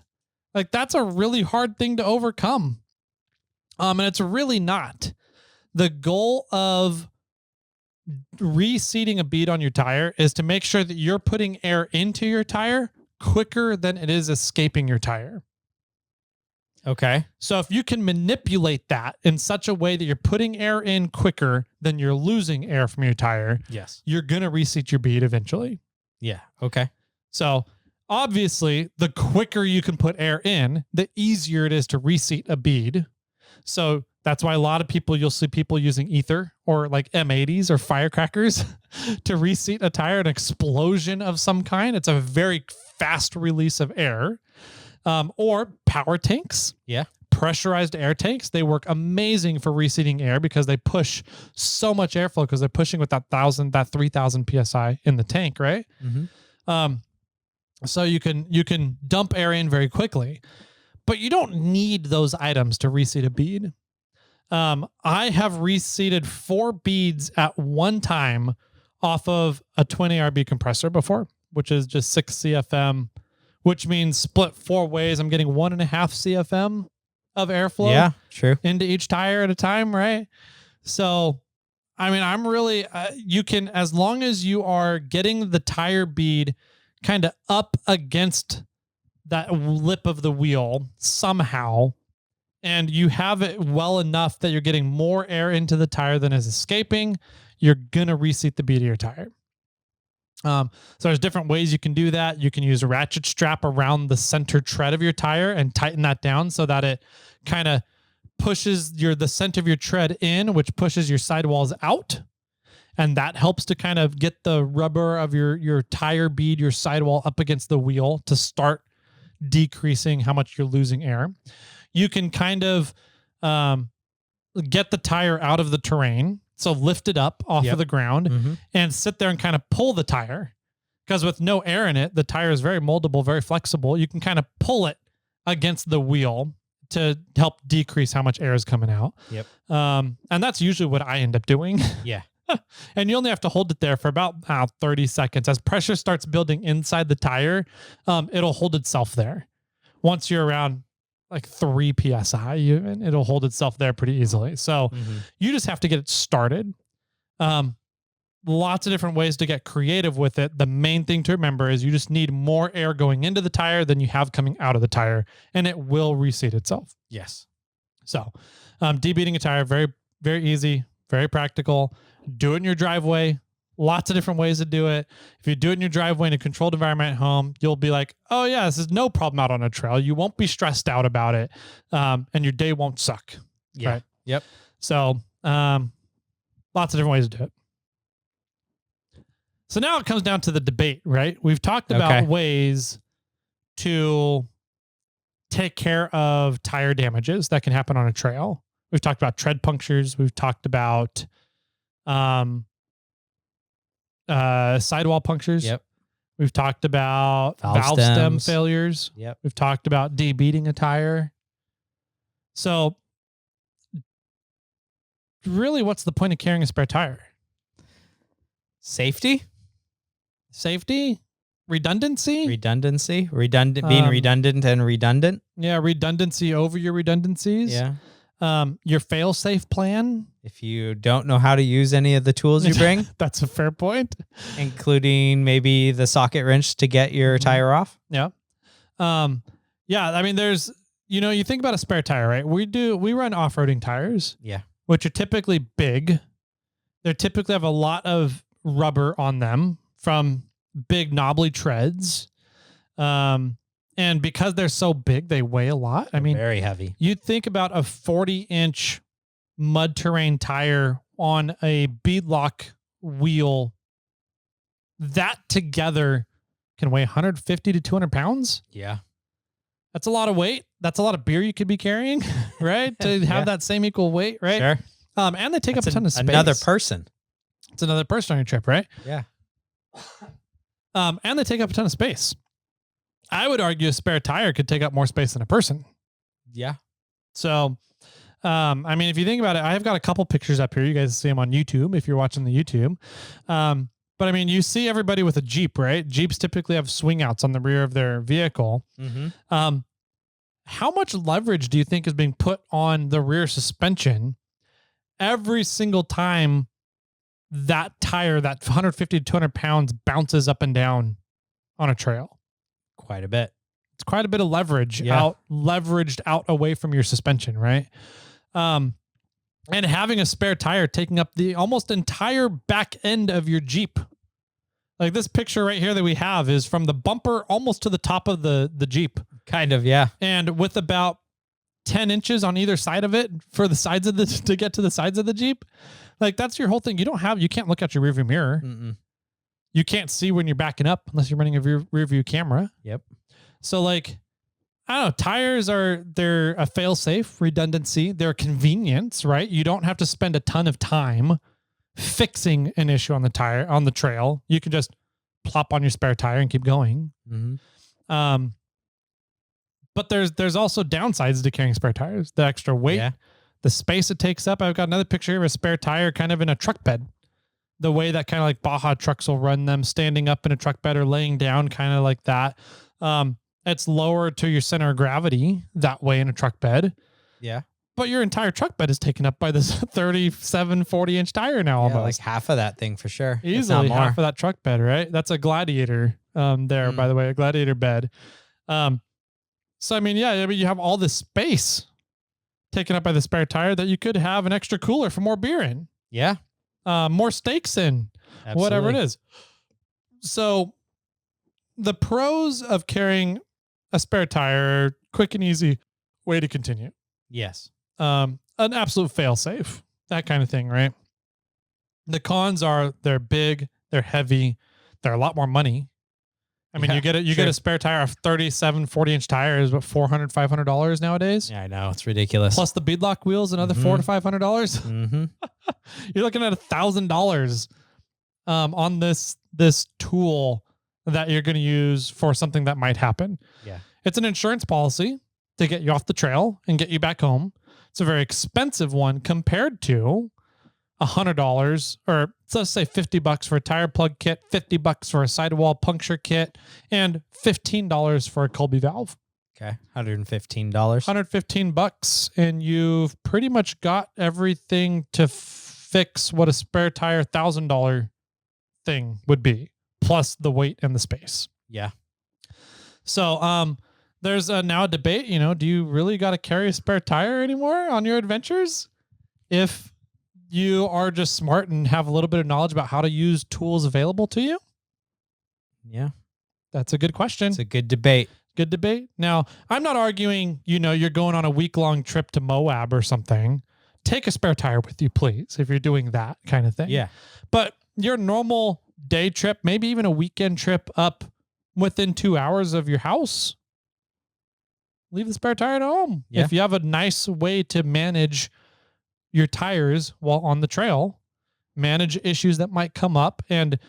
Like, that's a really hard thing to overcome. And it's really not. The goal of reseating a bead on your tire is to make sure that you're putting air into your tire quicker than it is escaping your tire. Okay. So if you can manipulate that in such a way that you're putting air in quicker than you're losing air from your tire, yes, you're going to reseat your bead eventually. Yeah. Okay. So obviously, the quicker you can put air in, the easier it is to reseat a bead. So that's why a lot of people, you'll see people using ether or like M80s or firecrackers to reseat a tire, an explosion of some kind. It's a very fast release of air. Or power tanks. Yeah. Pressurized air tanks. They work amazing for reseating air because they push so much airflow because they're pushing with that 3,000 PSI in the tank, right? Mm-hmm. So you can dump air in very quickly, but you don't need those items to reseat a bead. I have reseated 4 beads at one time off of a 20 RB compressor before, which is just 6 CFM, which means split 4 ways. I'm getting 1.5 CFM of airflow into each tire at a time, right? So, I mean, I'm really, you can, as long as you are getting the tire bead kind of up against that lip of the wheel somehow, and you have it well enough that you're getting more air into the tire than is escaping, you're going to reseat the bead of your tire. So there's different ways you can do that. You can use a ratchet strap around the center tread of your tire and tighten that down so that it kind of pushes the center of your tread in, which pushes your sidewalls out. And that helps to kind of get the rubber of your tire bead, your sidewall up against the wheel to start decreasing how much you're losing air. You can kind of get the tire out of the terrain. So lift it up off of the ground and sit there and kind of pull the tire, because with no air in it, the tire is very moldable, very flexible. You can kind of pull it against the wheel to help decrease how much air is coming out. And that's usually what I end up doing. Yeah. And you only have to hold it there for about 30 seconds. As pressure starts building inside the tire, it'll hold itself there. Once you're around like 3 PSI, even, it'll hold itself there pretty easily. So you just have to get it started. Lots of different ways to get creative with it. The main thing to remember is you just need more air going into the tire than you have coming out of the tire, and it will reseat itself. Yes. So debeading a tire, very, very easy, very practical. Do it in your driveway. Lots of different ways to do it. If you do it in your driveway in a controlled environment at home, you'll be like, oh yeah, this is no problem out on a trail. You won't be stressed out about it. And your day won't suck. Yeah. Right? Yep. So lots of different ways to do it. So now it comes down to the debate, right? We've talked about ways to take care of tire damages that can happen on a trail. We've talked about tread punctures. We've talked about sidewall punctures. Yep. We've talked about valve stem failures. Yep. We've talked about debeading a tire. So really, what's the point of carrying a spare tire? Safety, redundancy, being redundant and redundant. Yeah. Redundancy over your redundancies. Yeah. Your fail-safe plan. If you don't know how to use any of the tools you bring, that's a fair point. Including maybe the socket wrench to get your tire off. Yeah. Yeah. I mean, there's, you think about a spare tire, right? We run off-roading tires. Yeah. Which are typically big. They typically have a lot of rubber on them from big knobbly treads. And because they're so big, they weigh a lot. I mean, very heavy. You think about a 40-inch mud terrain tire on a beadlock wheel. That together can weigh 150 to 200 pounds. Yeah. That's a lot of weight. That's a lot of beer you could be carrying, right? To have that same equal weight, right? Sure. And they take up a ton of space. Another person. It's another person on your trip, right? Yeah. And they take up a ton of space. I would argue a spare tire could take up more space than a person. Yeah. So, I mean, if you think about it, I've got a couple pictures up here. You guys see them on YouTube if you're watching the YouTube. But I mean, you see everybody with a Jeep, right? Jeeps typically have swing outs on the rear of their vehicle. How much leverage do you think is being put on the rear suspension every single time that tire, that 150 to 200 pounds, bounces up and down on a trail? Quite a bit. It's quite a bit of leverage leveraged out away from your suspension, right? And having a spare tire taking up the almost entire back end of your Jeep Like this picture right here that we have is from the bumper almost to the top of the Jeep. Kind of, yeah. And with about 10 inches on either side of it for the sides of to get to the sides of the Jeep. Like that's your whole thing. You can't look at your rearview mirror. Mm-mm. You can't see when you're backing up unless you're running a rear view camera. Yep. So like, I don't know, tires they're a fail-safe redundancy. They're a convenience, right? You don't have to spend a ton of time fixing an issue on the trail. You can just plop on your spare tire and keep going. Mm-hmm. But there's also downsides to carrying spare tires. The extra weight, the space it takes up. I've got another picture here of a spare tire kind of in a truck bed. The way that kind of like Baja trucks will run them, standing up in a truck bed or laying down kind of like that. It's lower to your center of gravity that way in a truck bed. Yeah. But your entire truck bed is taken up by this 37, 40-inch tire now almost. Like half of that thing for sure. Easily half of that truck bed, right? That's a Gladiator by the way, a Gladiator bed. So, I mean, you have all this space taken up by the spare tire that you could have an extra cooler for more beer in. Yeah. More steaks in, whatever it is. So the pros of carrying a spare tire, quick and easy way to continue. Yes. An absolute fail safe, that kind of thing, right? The cons are they're big, they're heavy, they're a lot more money. I mean, you get a spare tire of 37, 40-inch tires, but $400, $500 nowadays. Yeah, I know. It's ridiculous. Plus the beadlock wheels, another $400 to $500. Mm-hmm. You're looking at $1,000 on this tool that you're going to use for something that might happen. Yeah. It's an insurance policy to get you off the trail and get you back home. It's a very expensive one compared to $100, or let's say $50 for a tire plug kit, $50 for a sidewall puncture kit, and $15 for a Colby valve. Okay, $115. $115, and you've pretty much got everything to fix what a spare tire $1,000 thing would be, plus the weight and the space. Yeah. So, there's now a debate. Do you really got to carry a spare tire anymore on your adventures? If you are just smart and have a little bit of knowledge about how to use tools available to you? Yeah. That's a good question. It's a good debate. Good debate. Now, I'm not arguing, you're going on a week-long trip to Moab or something. Take a spare tire with you, please, if you're doing that kind of thing. Yeah. But your normal day trip, maybe even a weekend trip up within 2 hours of your house, leave the spare tire at home. Yeah. If you have a nice way to manage your tires while on the trail, manage issues that might come up, and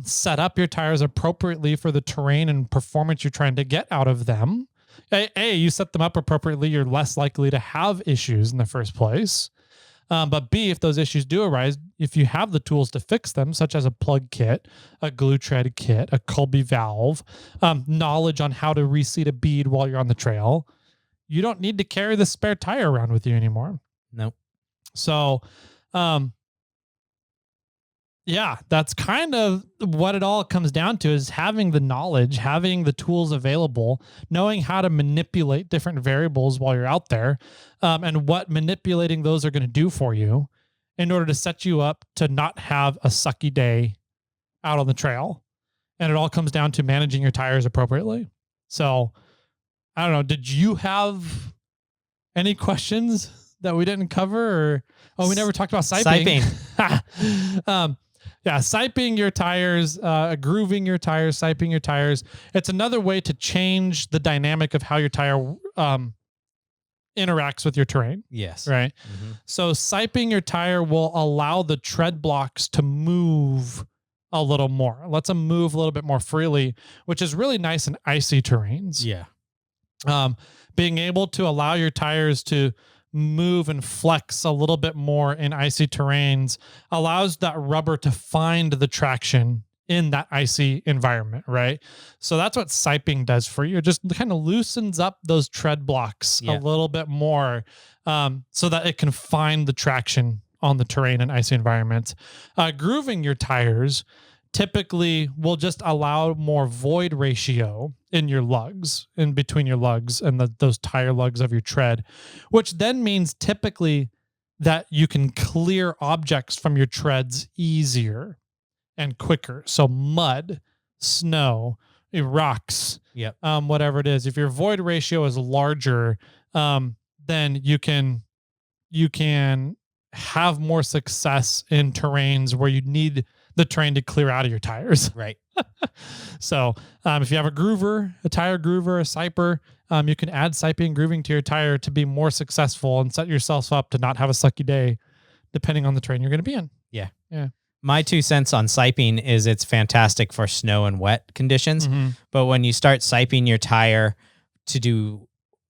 set up your tires appropriately for the terrain and performance you're trying to get out of them. You set them up appropriately, you're less likely to have issues in the first place. But B, if those issues do arise, if you have the tools to fix them, such as a plug kit, a glue tread kit, a Colby valve, knowledge on how to reseat a bead while you're on the trail, you don't need to carry the spare tire around with you anymore. Nope. So, that's kind of what it all comes down to, is having the knowledge, having the tools available, knowing how to manipulate different variables while you're out there, and what manipulating those are going to do for you in order to set you up to not have a sucky day out on the trail. And it all comes down to managing your tires appropriately. So, I don't know. Did you have any questions that we didn't cover? Or we never talked about siping. Siping your tires, grooving your tires, siping your tires. It's another way to change the dynamic of how your tire interacts with your terrain. Yes. Right. Mm-hmm. So siping your tire will allow the tread blocks to move a little more. It lets them move a little bit more freely, which is really nice in icy terrains. Yeah. Being able to allow your tires to move and flex a little bit more in icy terrains allows that rubber to find the traction in that icy environment, right? So that's what siping does for you. It just kind of loosens up those tread blocks a little bit more, so that it can find the traction on the terrain in icy environments. Grooving your tires typically will just allow more void ratio in your lugs, in between your lugs and those tire lugs of your tread, which then means typically that you can clear objects from your treads easier. and quicker. So mud, snow, rocks, Yep. whatever it is. If your void ratio is larger, then you can have more success in terrains where you need the terrain to clear out of your tires. Right. So if you have a groover, a tire groover, a siper, you can add siping and grooving to your tire to be more successful and set yourself up to not have a sucky day, depending on the terrain you're going to be in. Yeah. Yeah. My 2 cents on siping is it's fantastic for snow and wet conditions. But when you start siping your tire to do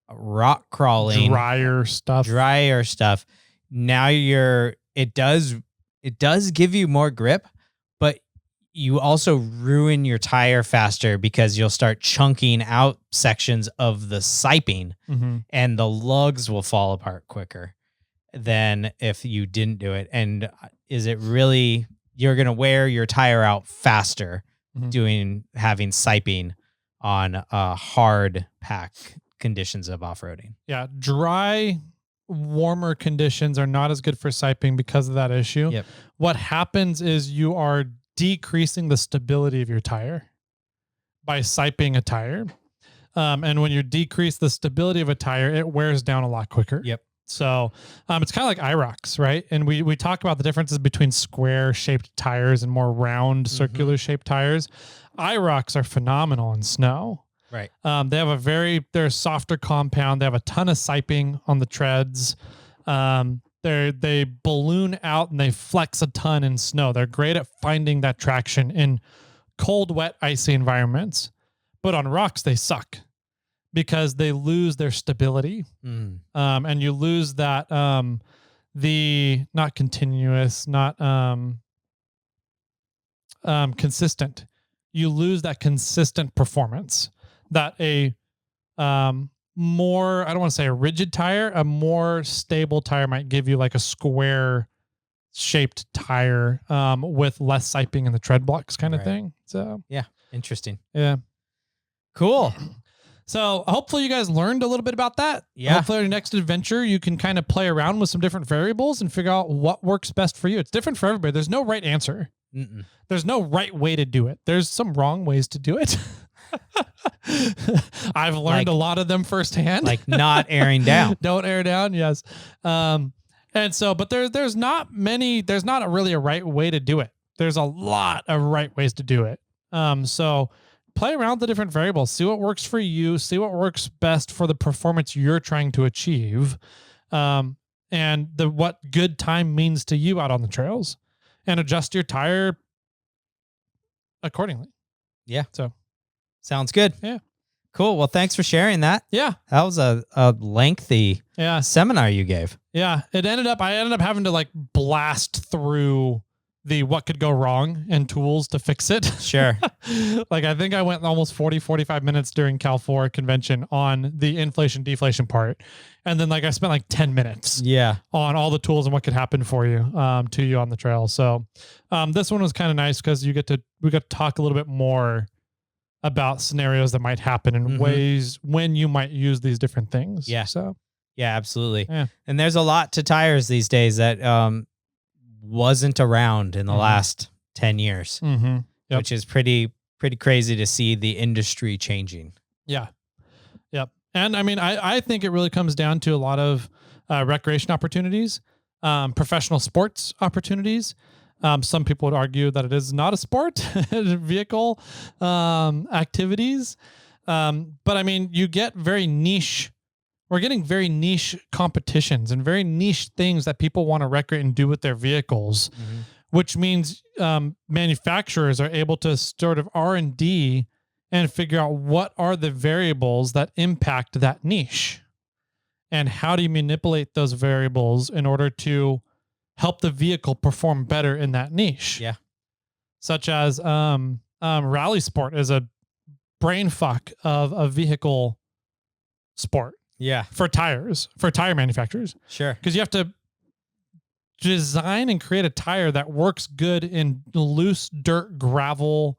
rock crawling, drier stuff, now it does give you more grip, but you also ruin your tire faster because you'll start chunking out sections of the siping and the lugs will fall apart quicker than if you didn't do it. And is it really, you're going to wear your tire out faster having siping on hard pack conditions of off-roading. Yeah. Dry, warmer conditions are not as good for siping because of that issue. Yep. What happens is you are decreasing the stability of your tire by siping a tire. And when you decrease the stability of a tire, it wears down a lot quicker. Yep. So it's kind of like IROCs, right? And we talk about the differences between square shaped tires and more round circular shaped tires. IROCs are phenomenal in snow. Right. They have they're a softer compound. They have a ton of siping on the treads. They balloon out and they flex a ton in snow. They're great at finding that traction in cold, wet, icy environments. But on rocks, they suck because they lose their stability. And you lose that, not continuous, not consistent. You lose that consistent performance that a more, I don't want to say a rigid tire, a more stable tire might give you, like a square shaped tire with less siping in the tread blocks kind of thing. So yeah, interesting. Yeah. Cool. So hopefully you guys learned a little bit about that. Yeah. Hopefully your next adventure, you can kind of play around with some different variables and figure out what works best for you. It's different for everybody. There's no right answer. There's no right way to do it. There's some wrong ways to do it. I've learned a lot of them firsthand. Like not airing down. Don't air down. Yes. And so, but there's not really a right way to do it. There's a lot of right ways to do it. So play around with the different variables, see what works for you, see what works best for the performance you're trying to achieve. And what good time means to you out on the trails, and adjust your tire accordingly. Yeah. So sounds good. Yeah. Cool. Well, thanks for sharing that. Yeah. That was a lengthy seminar you gave. Yeah. I ended up having to like blast through the what could go wrong and tools to fix it. Sure. Like I think I went almost 45 minutes during Cal4 convention on the inflation deflation part. And then I spent like 10 minutes on all the tools and what could happen for you, to you on the trail. So this one was kind of nice because we got to talk a little bit more about scenarios that might happen and ways when you might use these different things. Yeah. So yeah, absolutely. Yeah. And there's a lot to tires these days that wasn't around in the last 10 years, which is pretty crazy to see the industry changing. Yeah. Yep. And I mean, I think it really comes down to a lot of recreation opportunities, professional sports opportunities. Some people would argue that it is not a sport, vehicle activities. But I mean, you get very niche. We're getting very niche competitions and very niche things that people want to recreate and do with their vehicles, which means manufacturers are able to sort of R&D and figure out what are the variables that impact that niche and how do you manipulate those variables in order to help the vehicle perform better in that niche. Yeah. Such as rally sport is a brain fuck of a vehicle sport. Yeah. For tire manufacturers. Sure. Because you have to design and create a tire that works good in loose dirt, gravel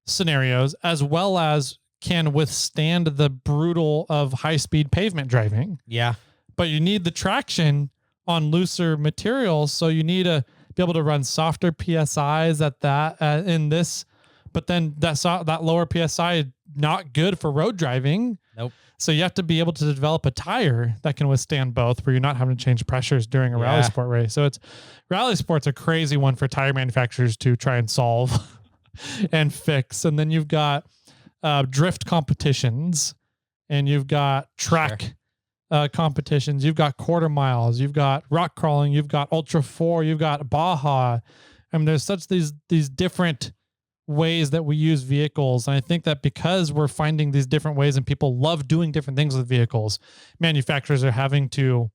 scenarios, as well as can withstand the brutal of high-speed pavement driving. Yeah. But you need the traction on looser materials, so you need a be able to run softer PSIs at that in this, but then that lower PSI not good for road driving. Nope. So you have to be able to develop a tire that can withstand both, where you're not having to change pressures during a rally sport race. So rally sport's a crazy one for tire manufacturers to try and solve and fix. And then you've got drift competitions, and you've got track competitions. You've got quarter miles. You've got rock crawling. You've got Ultra 4. You've got Baja. I mean, there's these different ways that we use vehicles. And I think that because we're finding these different ways and people love doing different things with vehicles, manufacturers are having to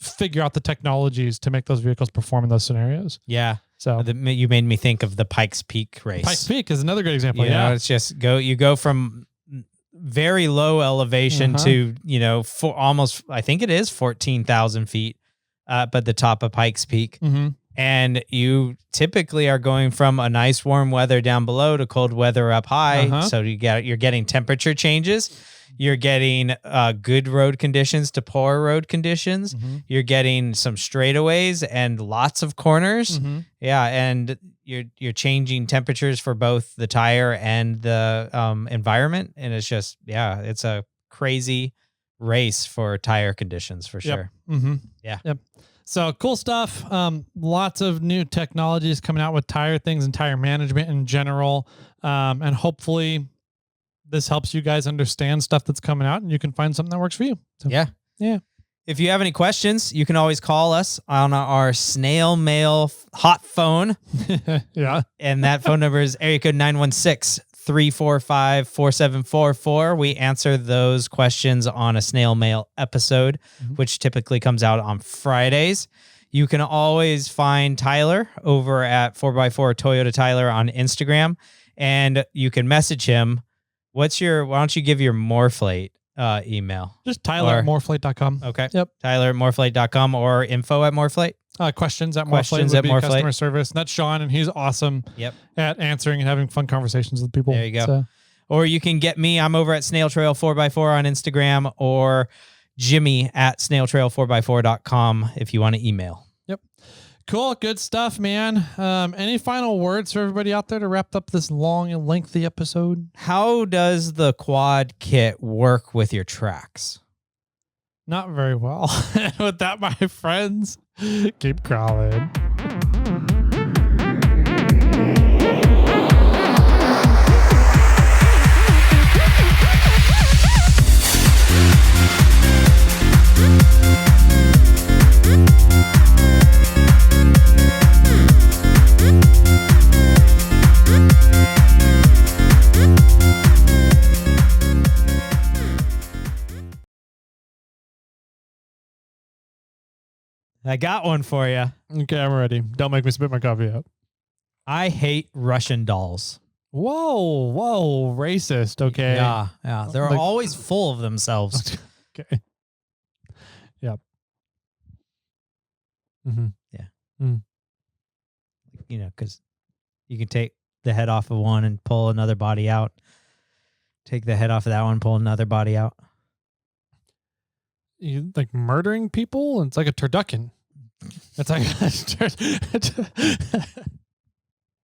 figure out the technologies to make those vehicles perform in those scenarios. Yeah. So you made me think of the Pikes Peak race. Pikes Peak is another good example. You know, it's just you go from very low elevation to, you know, for almost, I think it is 14,000 feet, but the top of Pikes Peak. Mm-hmm. And you typically are going from a nice warm weather down below to cold weather up high. So you're getting temperature changes. You're getting good road conditions to poor road conditions. You're getting some straightaways and lots of corners. Yeah, and you're changing temperatures for both the tire and the environment. And it's just, yeah, it's a crazy race for tire conditions for sure. Yeah. Yep. So cool stuff. Lots of new technologies coming out with tire things and tire management in general. And hopefully this helps you guys understand stuff that's coming out and you can find something that works for you. So, yeah. If you have any questions, you can always call us on our snail mail hot phone. Yeah. And that phone number is area code 916-345-4744. We answer those questions on a snail mail episode, which typically comes out on Fridays. You can always find Tyler over at 4x4 Toyota Tyler on Instagram, and you can message him. Why don't you give your Morflate email? Just Tyler at morflate.com. Okay. Yep. Tyler at morflate.com or info at Morflate. Questions at Morflate would be customer service. And that's Sean, and he's awesome at answering and having fun conversations with people. There you go. So. Or you can get me. I'm over at SnailTrail4x4 on Instagram, or Jimmy at SnailTrail4x4.com if you want to email. Yep. Cool. Good stuff, man. Any final words for everybody out there to wrap up this long and lengthy episode? How does the quad kit work with your tracks? Not very well. With that, my friends, keep crawling. I got one for you. Okay, I'm ready. Don't make me spit my coffee out. I hate Russian dolls. Whoa, racist. Okay. Yeah. They're always full of themselves. Okay. Yep. Yeah. You know, because you can take the head off of one and pull another body out. Take the head off of that one, pull another body out. You like murdering people? It's like a turducken. It's like